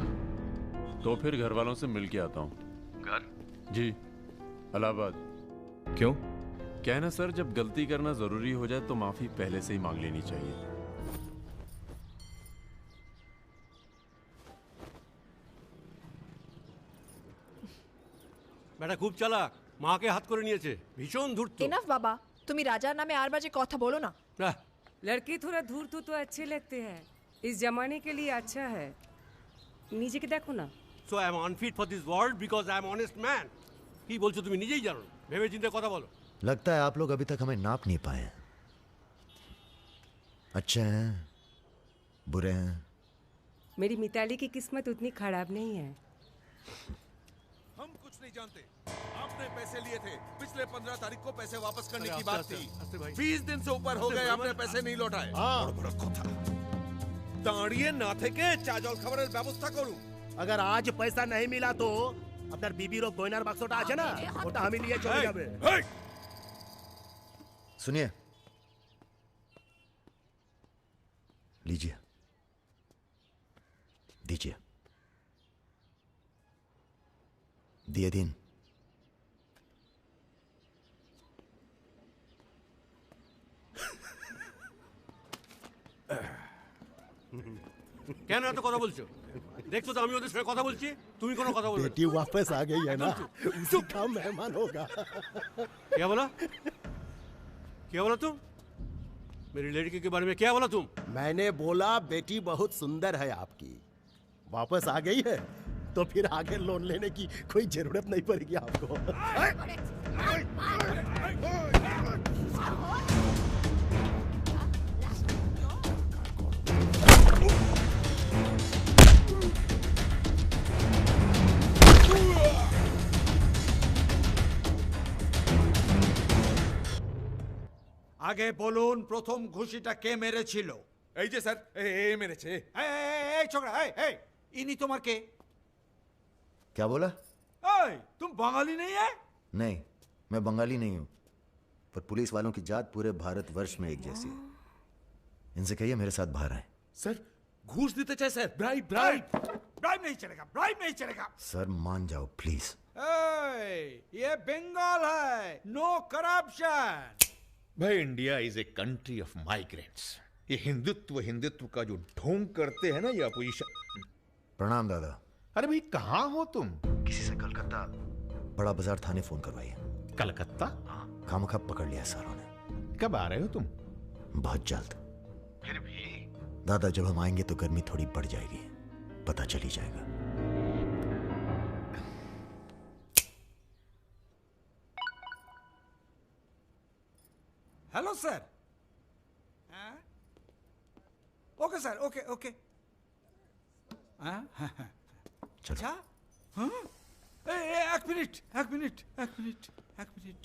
तो फिर घर वालों से मिल के आता हूँ। घर? जी, इलाहाबाद। क्यों? क्या है ना सर, जब गलती करना जरूरी हो जाए तो माफी पहले से ही मांग लेनी चाहिए। বেটা খুব চালাক, মাকে হাত করে নিয়েছে, ভীষণ ধূর্ত। इनफ बाबा, तुम्ही राजा नामे 8 बजे कथा बोलो ना। लड़के थोड़ा धूर्त तो अच्छे लगते हैं, इस जमाने के लिए अच्छा है। नीचे के देखो ना। So I am unfit for this world because I am honest man. কি বলছো তুমি নিজেই জানো না, ভেবে চিন্তে কথা বলো। लगता है आप लोग अभी तक हमें नाप नहीं पाए हैं। अच्छे हैं, बुरे हैं। मेरी मिताली की किस्मत उतनी खराब नहीं है। हम कुछ नहीं जानते, आपने पैसे लिए थे, पिछले 15 तारीख को पैसे वापस करने की बात थी। 20 दिन से ऊपर हो गए, आपने पैसे नहीं लौटाए। बड़ा কথা। दाঁড়িয়ে না থেকে চা জল খাবারের ব্যবস্থা করুন। अगर आज पैसा नहीं मिला तो আপনার বিবির গয়নার বাক্সটা আছে না, ওটা আমি নিয়ে চলে যাবে। सुनिए, लीजिए, दीजिए। दिए दिन। কেন এত কথা বলছো? দেখছো তো আমি ওদের সঙ্গে কথা বলছি, তুমি কোনো কথা বলবে? बेटी वापस आ गई है ना, उसी का मेहमान होगा। क्या बोला? क्या बोला तुम? मेरी लड़की के बारे में क्या बोला तुम? मैंने बोला बेटी बहुत सुंदर है आपकी, वापस आ गई है तो फिर आगे लोन लेने की कोई जरूरत नहीं पड़ेगी आपको। আগে বলুন প্রথম ঘুষিটা কে মেরেছিল? এই যে স্যার, এই মেরেছে। এই ছোকরা, এই ইনি তোমার কে? क्या बोला? तुम बंगाली नहीं है? नहीं, मैं बंगाली नहीं हूं, पर पुलिस वालों की जात पूरे भारतवर्ष में एक जैसी है। इनसे कहिए मेरे साथ बाहर आए। सर घूस देते चाहे सर, ब्राइब ब्राइब। ब्राइब नहीं चलेगा, ब्राइब नहीं चलेगा। सर मान जाओ प्लीज। ये बंगाल है, नो करप्शन। भाई India is a country of migrants. ये हिंदुत्व का जो ढोंग करते हैं ना ये अपोजिशन। प्रणाम दादा। अरे भाई कहाँ हो तुम? किसी से कलकत्ता बड़ा बाजार थाने फोन करवाइए। कलकत्ता? खामखा पकड़ लिया सारों ने। कब आ रहे हो तुम? बहुत जल्द। फिर भी दादा जब हम आएंगे तो गर्मी थोड़ी बढ़ जाएगी, पता चल ही जाएगा। Hello sir. Okay sir, okay okay. अच्छा, एक मिनट एक मिनट एक मिनट एक मिनट।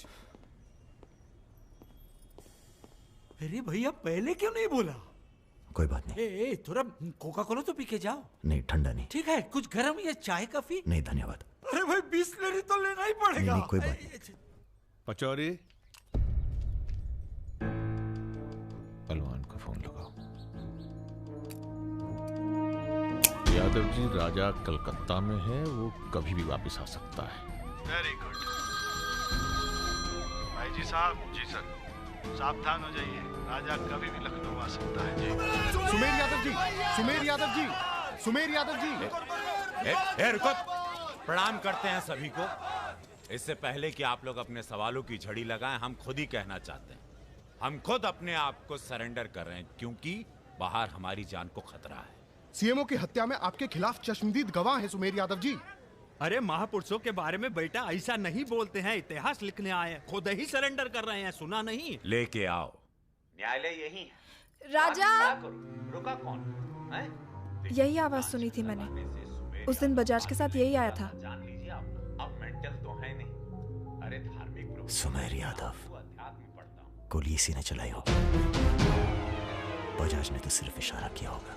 अरे भैया पहले क्यों नहीं बोला? कोई बात नहीं। थोड़ा कोका कोला तो पी के जाओ। नहीं, ठंडा नहीं। ठीक है, कुछ गर्म या चाय कॉफी? नहीं धन्यवाद। अरे भाई बिस्लरी तो लेना ही पड़ेगा। नहीं, कोई बात नहीं। पचौरी यादव जी, राजा कलकत्ता में है, वो कभी भी वापस आ सकता है। वेरी गुड भाई जी साहब। जी सर। सावधान हो जाइए, राजा कभी भी लखनऊ आ सकता है जी। सुमेर यादव जी, सुमेर यादव जी, सुमेर यादव जी। रुको, प्रणाम करते हैं सभी को। इससे पहले कि आप लोग अपने सवालों की झड़ी लगाएं, हम खुद ही कहना चाहते हैं, हम खुद अपने आप को सरेंडर कर रहे हैं, क्योंकि बाहर हमारी जान को खतरा है। सीएमओ की हत्या में आपके खिलाफ चश्मदीद गवाह हैं सुमेर यादव जी। अरे महापुरुषों के बारे में बेटा ऐसा नहीं बोलते हैं, इतिहास लिखने आए हैं, खुद ही सरेंडर कर रहे हैं, सुना नहीं? लेके आओ, न्यायालय यही है। राजा, रुका कौन है? यही आवाज सुनी थी मैंने, उस दिन बजाज के साथ यही आया था। जान लीजिए अब मेंटल तो है नहीं। अरे धार्मिक सुमेर यादव, गोली इसी ने चलाई होगी, बजाज ने तो सिर्फ इशारा किया होगा।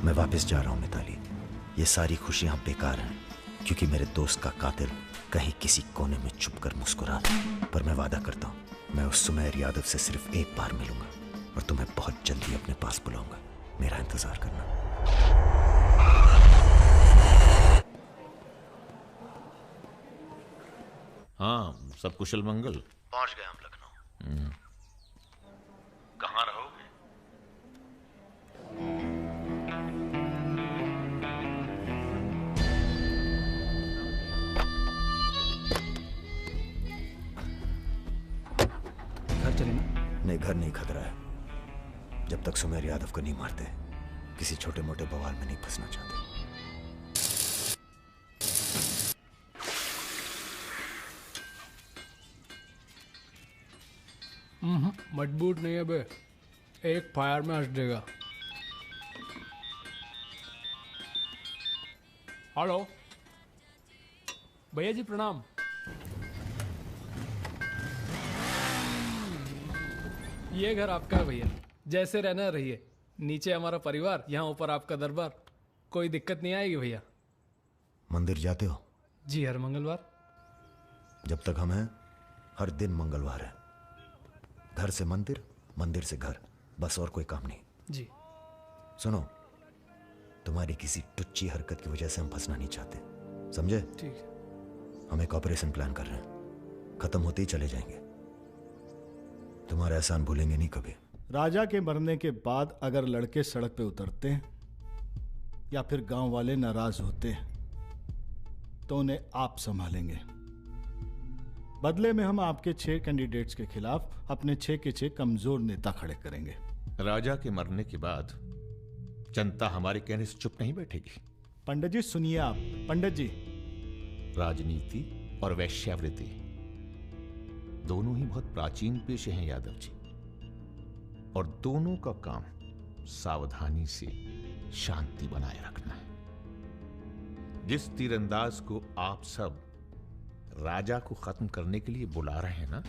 मैं वापस जा रहा हूं मिताली, ये सारी खुशियां बेकार हैं, क्योंकि मेरे दोस्त का कातिल कहीं किसी कोने में छुपकर मुस्कुरा रहा। पर मैं वादा करता हूं, मैं उस सुमेर यादव से सिर्फ एक बार मिलूंगा और तुम्हें बहुत जल्दी अपने पास बुलाऊंगा। मेरा इंतजार करना। हाँ, सब कुशल मंगल। पहुंच गए हम लखनऊ। कहाँ रहोगे? घर चले ना? नहीं, घर नहीं खतरा है। जब तक सुमेर यादव को नहीं मारते, किसी छोटे मोटे बवाल में नहीं फंसना चाहते। मजबूत नहीं है बे, एक फायर में हंस देगा। हेलो भैया जी, प्रणाम। ये घर आपका है भैया, जैसे रहना रहिए। नीचे हमारा परिवार, यहाँ ऊपर आपका दरबार। कोई दिक्कत नहीं आएगी भैया। मंदिर जाते हो? जी, हर मंगलवार। जब तक हम हैं, हर दिन मंगलवार है। घर से मंदिर, मंदिर से घर, बस और कोई काम नहीं। जी। सुनो, तुम्हारी किसी टुच्ची हरकत की वजह से हम फंसना नहीं चाहते, समझे? ठीक है। हम एक ऑपरेशन प्लान कर रहे हैं, खत्म होते ही चले जाएंगे। तुम्हारा एहसान भूलेंगे नहीं कभी। राजा के मरने के बाद अगर लड़के सड़क पे उतरते हैं या फिर गांव वाले नाराज होते हैं, तो उन्हें आप संभालेंगे। बदले में हम आपके 6 कैंडिडेट्स के खिलाफ अपने 6 के 6 कमजोर नेता खड़े करेंगे। राजा के मरने के बाद जनता हमारे कहने से चुप नहीं बैठेगी। पंडित जी सुनिए आप। पंडित जी, राजनीति और वैश्यावृत्ति दोनों ही बहुत प्राचीन पेशे हैं यादव जी, और दोनों का काम सावधानी से शांति बनाए रखना है। जिस तीरंदाज को आप सब राजा को खत्म करने के लिए बुला रहे हैं ना,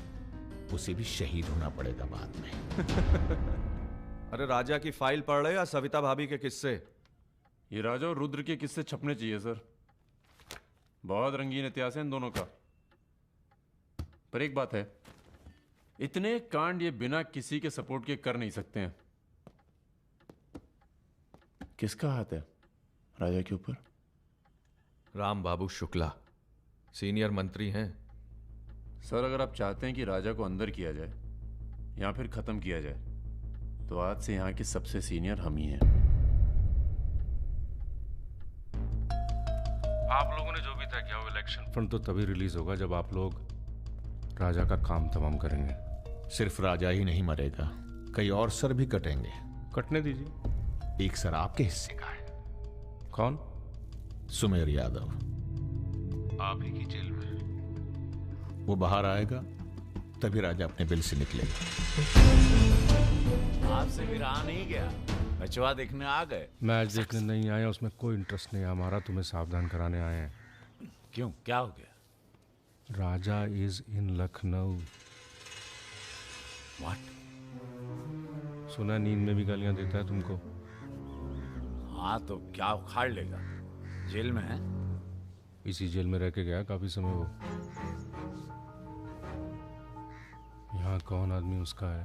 उसे भी शहीद होना पड़ेगा बाद में। अरे राजा की फाइल पढ़ रहे या सविता भाभी के किस्से? ये राजा और रुद्र के किस्से छपने चाहिए सर, बहुत रंगीन इतिहास है इन दोनों का। पर एक बात है, इतने कांड ये बिना किसी के सपोर्ट के कर नहीं सकते हैं। किसका हाथ है राजा के ऊपर? राम बाबू शुक्ला सीनियर मंत्री हैं। सर, अगर आप चाहते हैं कि राजा को अंदर किया जाए या फिर खत्म किया जाए, तो आज से यहां के सबसे सीनियर हम ही हैं। आप लोगों ने जो भी तय किया वो इलेक्शन फंड तो तभी रिलीज होगा जब आप लोग राजा का काम तमाम करेंगे। सिर्फ राजा ही नहीं मरेगा, कई और सर भी कटेंगे। कटने दीजिए। एक सर आपके हिस्से का है। कौन? सुमेर यादव आप ही की जेल में। वो बाहर आएगा तभी राजा अपने बिल से निकलेगा। आपसे भी रहा नहीं गया, बचवा देखने आ गए। मैच देखने नहीं आए, उसमें कोई इंटरेस्ट नहीं है हमारा, तुम्हें सावधान कराने आए हैं। क्यों, क्या हो गया? राजा इज इन लखनऊ। व्हाट? सुना नींद में भी गालियां देता है तुमको। हाँ तो क्या उखाड़ लेगा? जेल में है। इसी जेल में रह के गया काफी समय वो। यहाँ कौन आदमी उसका है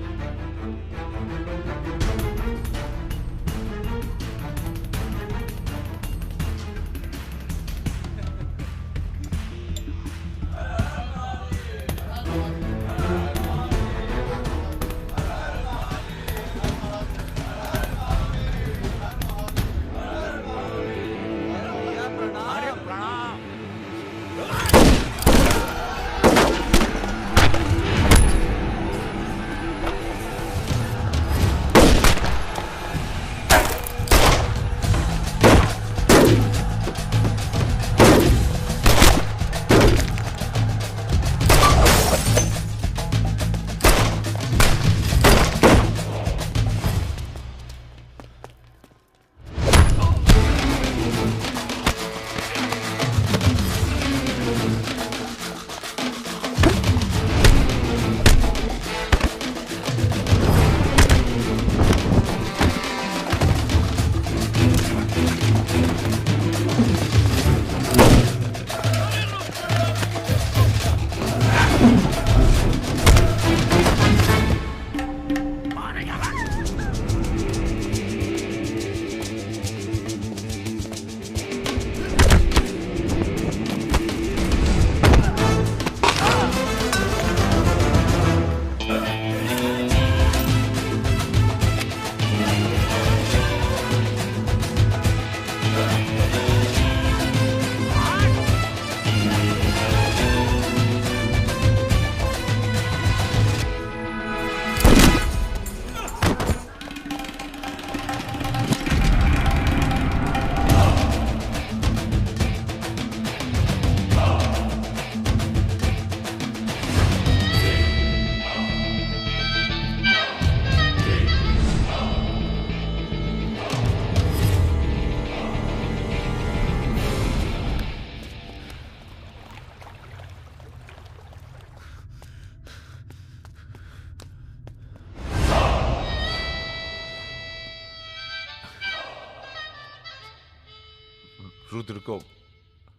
रुद्र को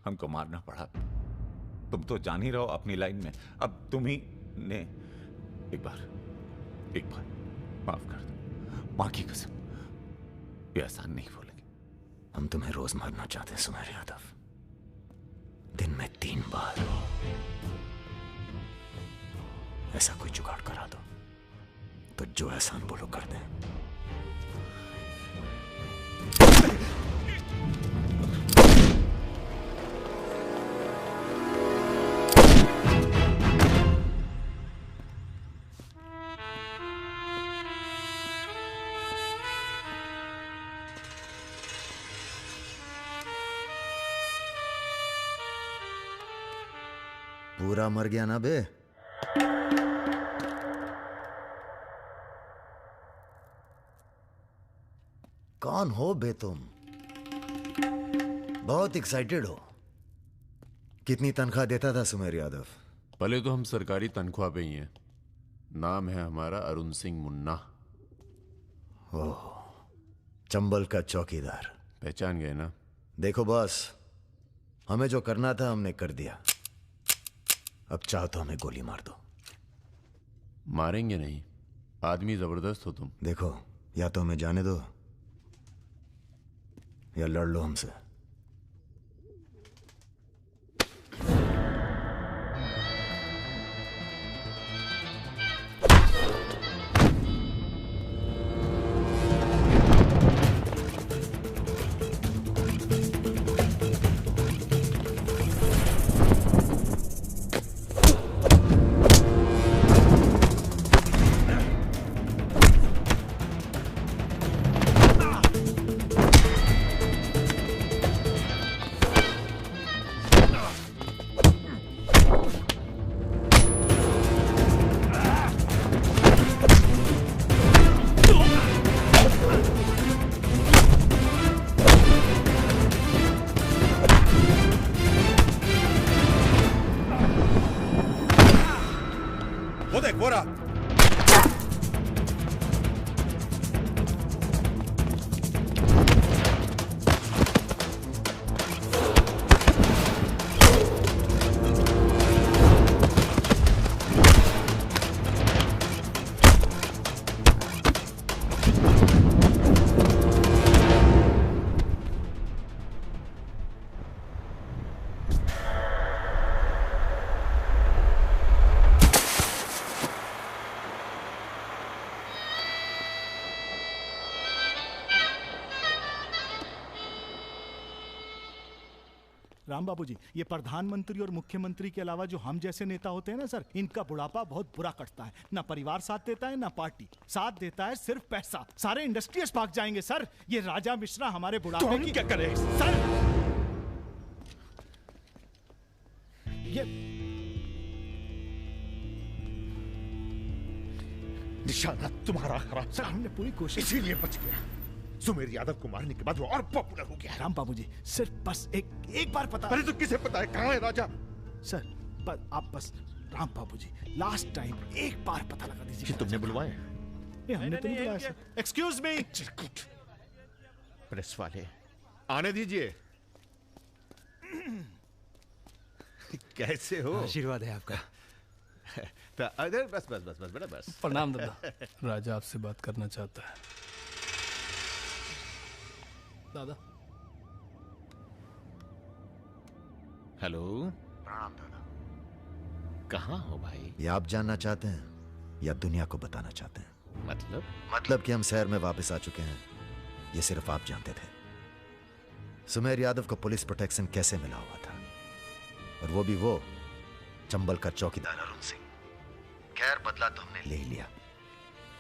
हमको मारना पड़ा। तुम तो जान ही रहो अपनी लाइन में। अब तुम ही ने एक बार माफ कर दो। मां की कसम, ये एहसान नहीं भूलेंगे। हम तुम्हें रोज मारना चाहते हैं सुमेर यादव, दिन में 3 बार। ऐसा कोई जुगाड़ करा दो तो जो एहसान बोलो कर दें। पूरा मर गया ना बे? कौन हो बे तुम? बहुत एक्साइटेड हो। कितनी तनख्वाह देता था सुमेर यादव? पहले तो हम सरकारी तनख्वाह पे ही हैं। नाम है हमारा अरुण सिंह मुन्ना। ओह, चंबल का चौकीदार। पहचान गए ना? देखो बॉस, हमें जो करना था हमने कर दिया। अब चाहो तो हमें गोली मार दो। मारेंगे नहीं, आदमी जबरदस्त हो तुम। देखो, या तो हमें जाने दो या लड़ लो हमसे। राम बाबू जी, ये प्रधानमंत्री और मुख्यमंत्री के अलावा जो हम जैसे नेता होते हैं ना सर, इनका बुढ़ापा बहुत बुरा कटता है। ना परिवार साथ देता है, ना पार्टी साथ देता है, सिर्फ पैसा। सारे इंडस्ट्रियल्स भाग जाएंगे सर। ये राजा मिश्रा हमारे बुढ़ापे तो हम की क्या करें सर? ये निशाना तुम्हारा खराब सर, हमने पूरी कोशिश, इसीलिए बच गया। सुमेर यादव को मारने के बाद वो और पॉपुलर हो गया। राम बाबू जी, सिर्फ बस एक बार पता। पहले तो किसे पता है कहाँ है राजा? सर आप बस राम बाबू जी, लास्ट टाइम एक बार पता लगा दीजिए। कि तुमने बुलवाए? हमने तो नहीं बुलाया सर। Excuse me. प्रेस वाले आने दीजिए। कैसे हो? आशीर्वाद है आपका। तो अरे बस बस बस बस बेटा बस। प्रणाम दादा। राजा आपसे बात करना चाहता है। दादा। हेलो। प्रणाम दादा। कहाँ हो भाई? ये आप जानना चाहते हैं या दुनिया को बताना चाहते हैं? मतलब कि हम शहर में वापस आ चुके हैं, ये सिर्फ आप जानते थे। सुमेर यादव को पुलिस प्रोटेक्शन कैसे मिला हुआ था, और वो भी वो चंबल का चौकीदार अरुण सिंह। खैर, बदला तो हमने ले ही लिया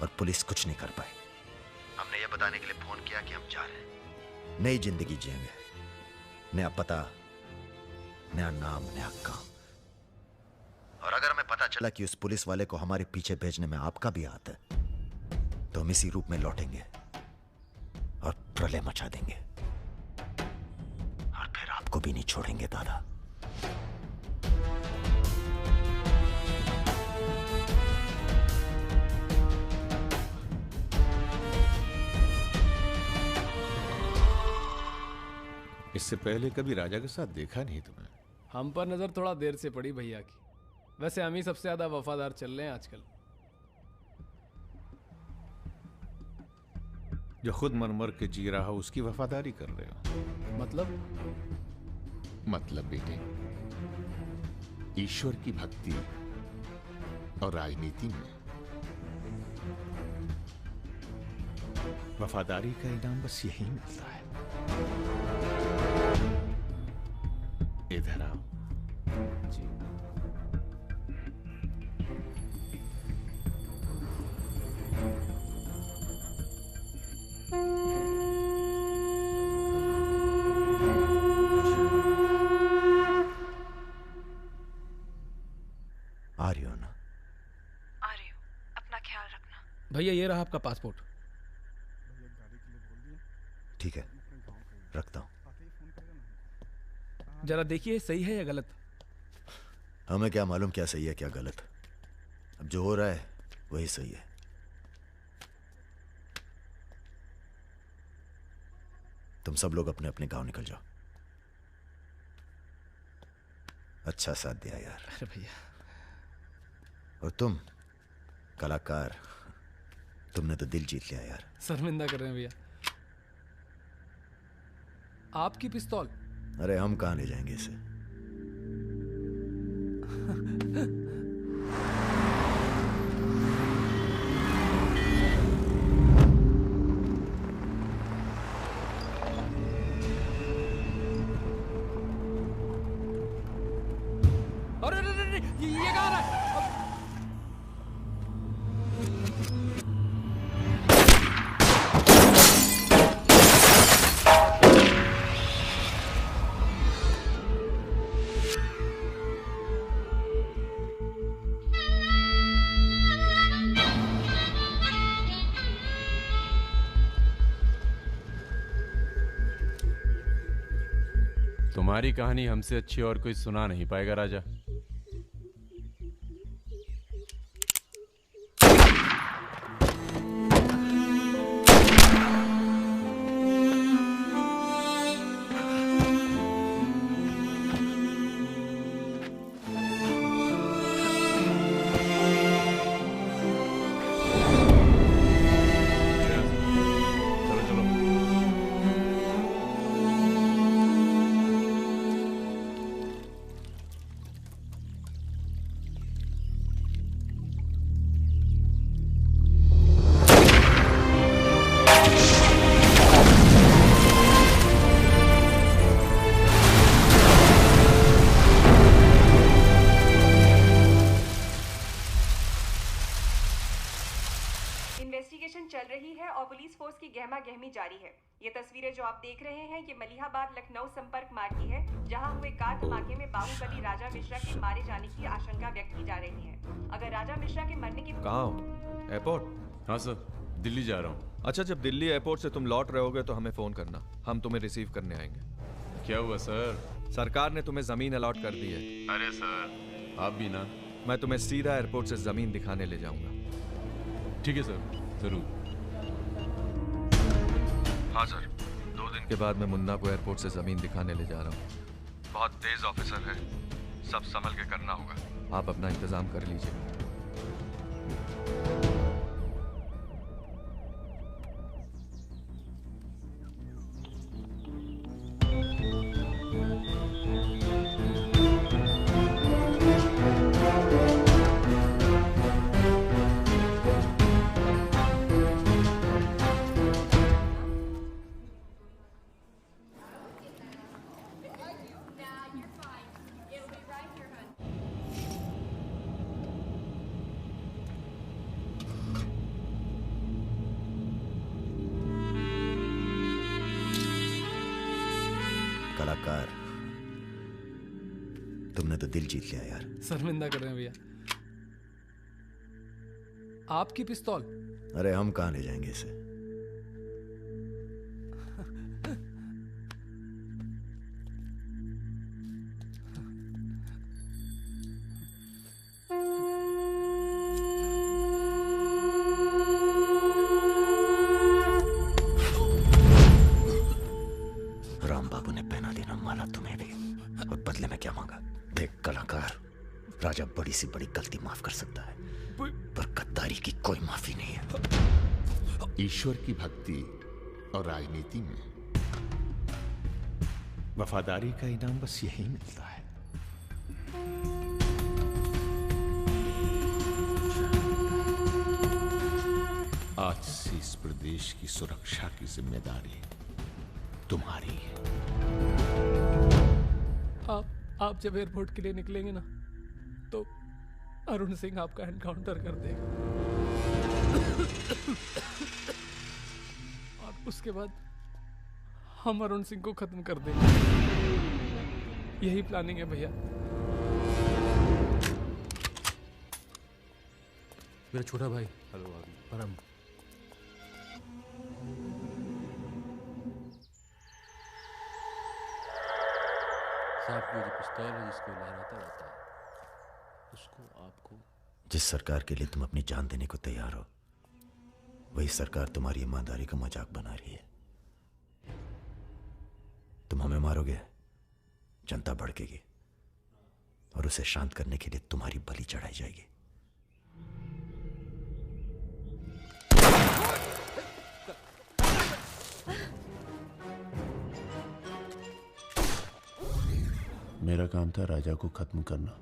और पुलिस कुछ नहीं कर पाई। हमने ये बताने के लिए फोन किया कि हम जा रहे हैं, नई जिंदगी जिएंगे, नया पता, नया नाम, नया काम। और अगर हमें पता चला कि उस पुलिस वाले को हमारे पीछे भेजने में आपका भी हाथ है, तो हम इसी रूप में लौटेंगे और प्रलय मचा देंगे, और फिर आपको भी नहीं छोड़ेंगे दादा। इससे पहले कभी राजा के साथ देखा नहीं तुम्हें। हम पर नजर थोड़ा देर से पड़ी भैया की। वैसे हम ही सबसे ज्यादा वफादार चल रहे हैं आजकल। जो खुद मर के जी रहा हो उसकी वफादारी कर रहे हो। मतलब बेटे, ईश्वर की भक्ति और राजनीति में वफादारी का इनाम बस यही मिलता है। इधर आओ। जी। आ रही हो ना? आ रही हूँ, अपना ख्याल रखना। भैया ये रहा आपका पासपोर्ट। ठीक है, रखता हूं। जरा देखिए सही है या गलत। हमें क्या मालूम क्या सही है क्या गलत। अब जो हो रहा है वही सही है। तुम सब लोग अपने अपने गांव निकल जाओ। अच्छा साथ दिया यार। अरे भैया। और तुम कलाकार, तुमने तो दिल जीत लिया यार। शर्मिंदा कर रहे हैं भैया। आपकी पिस्तौल। अरे हम कहां ले जाएंगे इसे। अरे ये कहाँ रहा है? तुम्हारी कहानी हमसे अच्छी और कोई सुना नहीं पाएगा राजा। इन्वेस्टिगेशन चल रही है और पुलिस फोर्स की गहमा गहमी जारी है। ये तस्वीरें जो आप देख रहे हैं ये मलिहाबाद लखनऊ संपर्क मार्ग की है, जहां हुए कार धमाके में बाहुबली राजा मिश्रा के मारे जाने की आशंका व्यक्त की जा रही है। अगर राजा मिश्रा के मरने की कहाँ हो? एयरपोर्ट? हाँ सर, दिल्ली जा रहा हूँ। अच्छा, जब दिल्ली एयरपोर्ट से तुम लौट रहे होगे तो हमें फोन करना, हम तुम्हें रिसीव करने आएंगे। क्या हुआ सर? सरकार ने तुम्हें जमीन अलॉट कर दी है। अरे सर आप भी ना। मैं तुम्हें सीधा एयरपोर्ट से जमीन दिखाने ले जाऊंगा। ठीक है सर, जरूर। हाँ सर, 2 दिन के बाद मैं मुन्ना को एयरपोर्ट से जमीन दिखाने ले जा रहा हूँ। बहुत तेज ऑफिसर है, सब संभल के करना होगा। आप अपना इंतजाम कर लीजिए। कलाकार, तुमने तो दिल जीत लिया यार। शर्मिंदा कर रहे हैं भैया। आपकी पिस्तौल। अरे हम कहां ले जाएंगे इसे। राम बाबू ने मैंने पहना दी ना माला तुम्हें भी, और बदले में क्या मांगा? देख कलाकार, राजा बड़ी सी बड़ी गलती माफ कर सकता है, पर गद्दारी की कोई माफी नहीं है। ईश्वर की भक्ति और राजनीति में वफादारी का इनाम बस यही मिलता है। आज से इस प्रदेश की सुरक्षा की जिम्मेदारी तुम्हारी है। आप जब एयरपोर्ट के लिए निकलेंगे ना, तो अरुण सिंह आपका एनकाउंटर कर देगा, और उसके बाद हम अरुण सिंह को खत्म कर देंगे। यही प्लानिंग है भैया। मेरा छोटा भाई। हेलो परम। साहब की जो पिस्तौल है जिसको लहराता रहता है, उसको आपको। जिस सरकार के लिए तुम अपनी जान देने को तैयार हो, वही सरकार तुम्हारी ईमानदारी का मजाक बना रही है। तुम हमें मारोगे, जनता भड़केगी, और उसे शांत करने के लिए तुम्हारी बलि चढ़ाई जाएगी। मेरा काम था राजा को खत्म करना,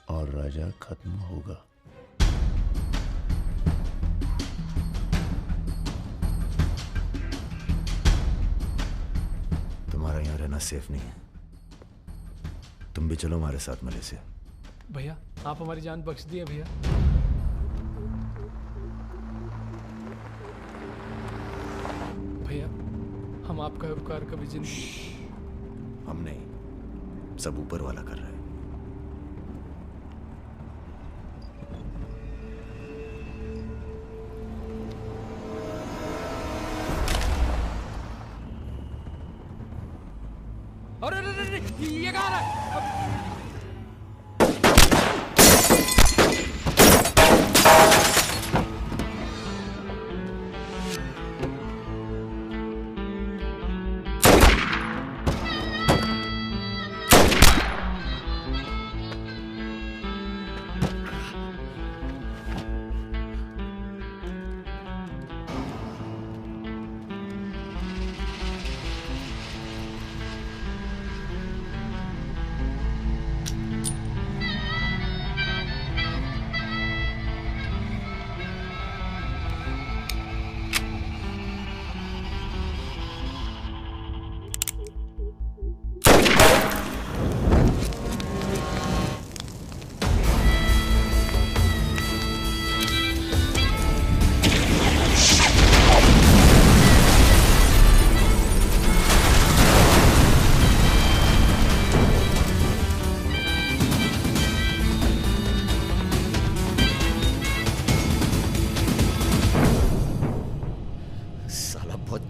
और राजा खत्म होगा। तुम्हारा यहां रहना सेफ नहीं है, तुम भी चलो हमारे साथ मलेशिया। भैया आप हमारी जान बख्श दिए भैया। भैया हम आपका उपकार कभी जिंदगी। हम नहीं, सब ऊपर वाला कर रहा है। अरे ये कहाँ है?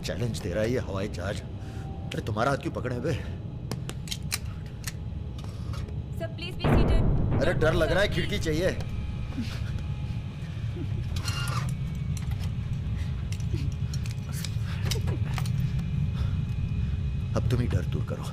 चैलेंज दे रहा है ये हवाई जहाज। अरे तुम्हारा हाथ क्यों पकड़े बे? Sir please be seated. अरे डर लग रहा है, खिड़की चाहिए। अब तुम ही डर दूर करो।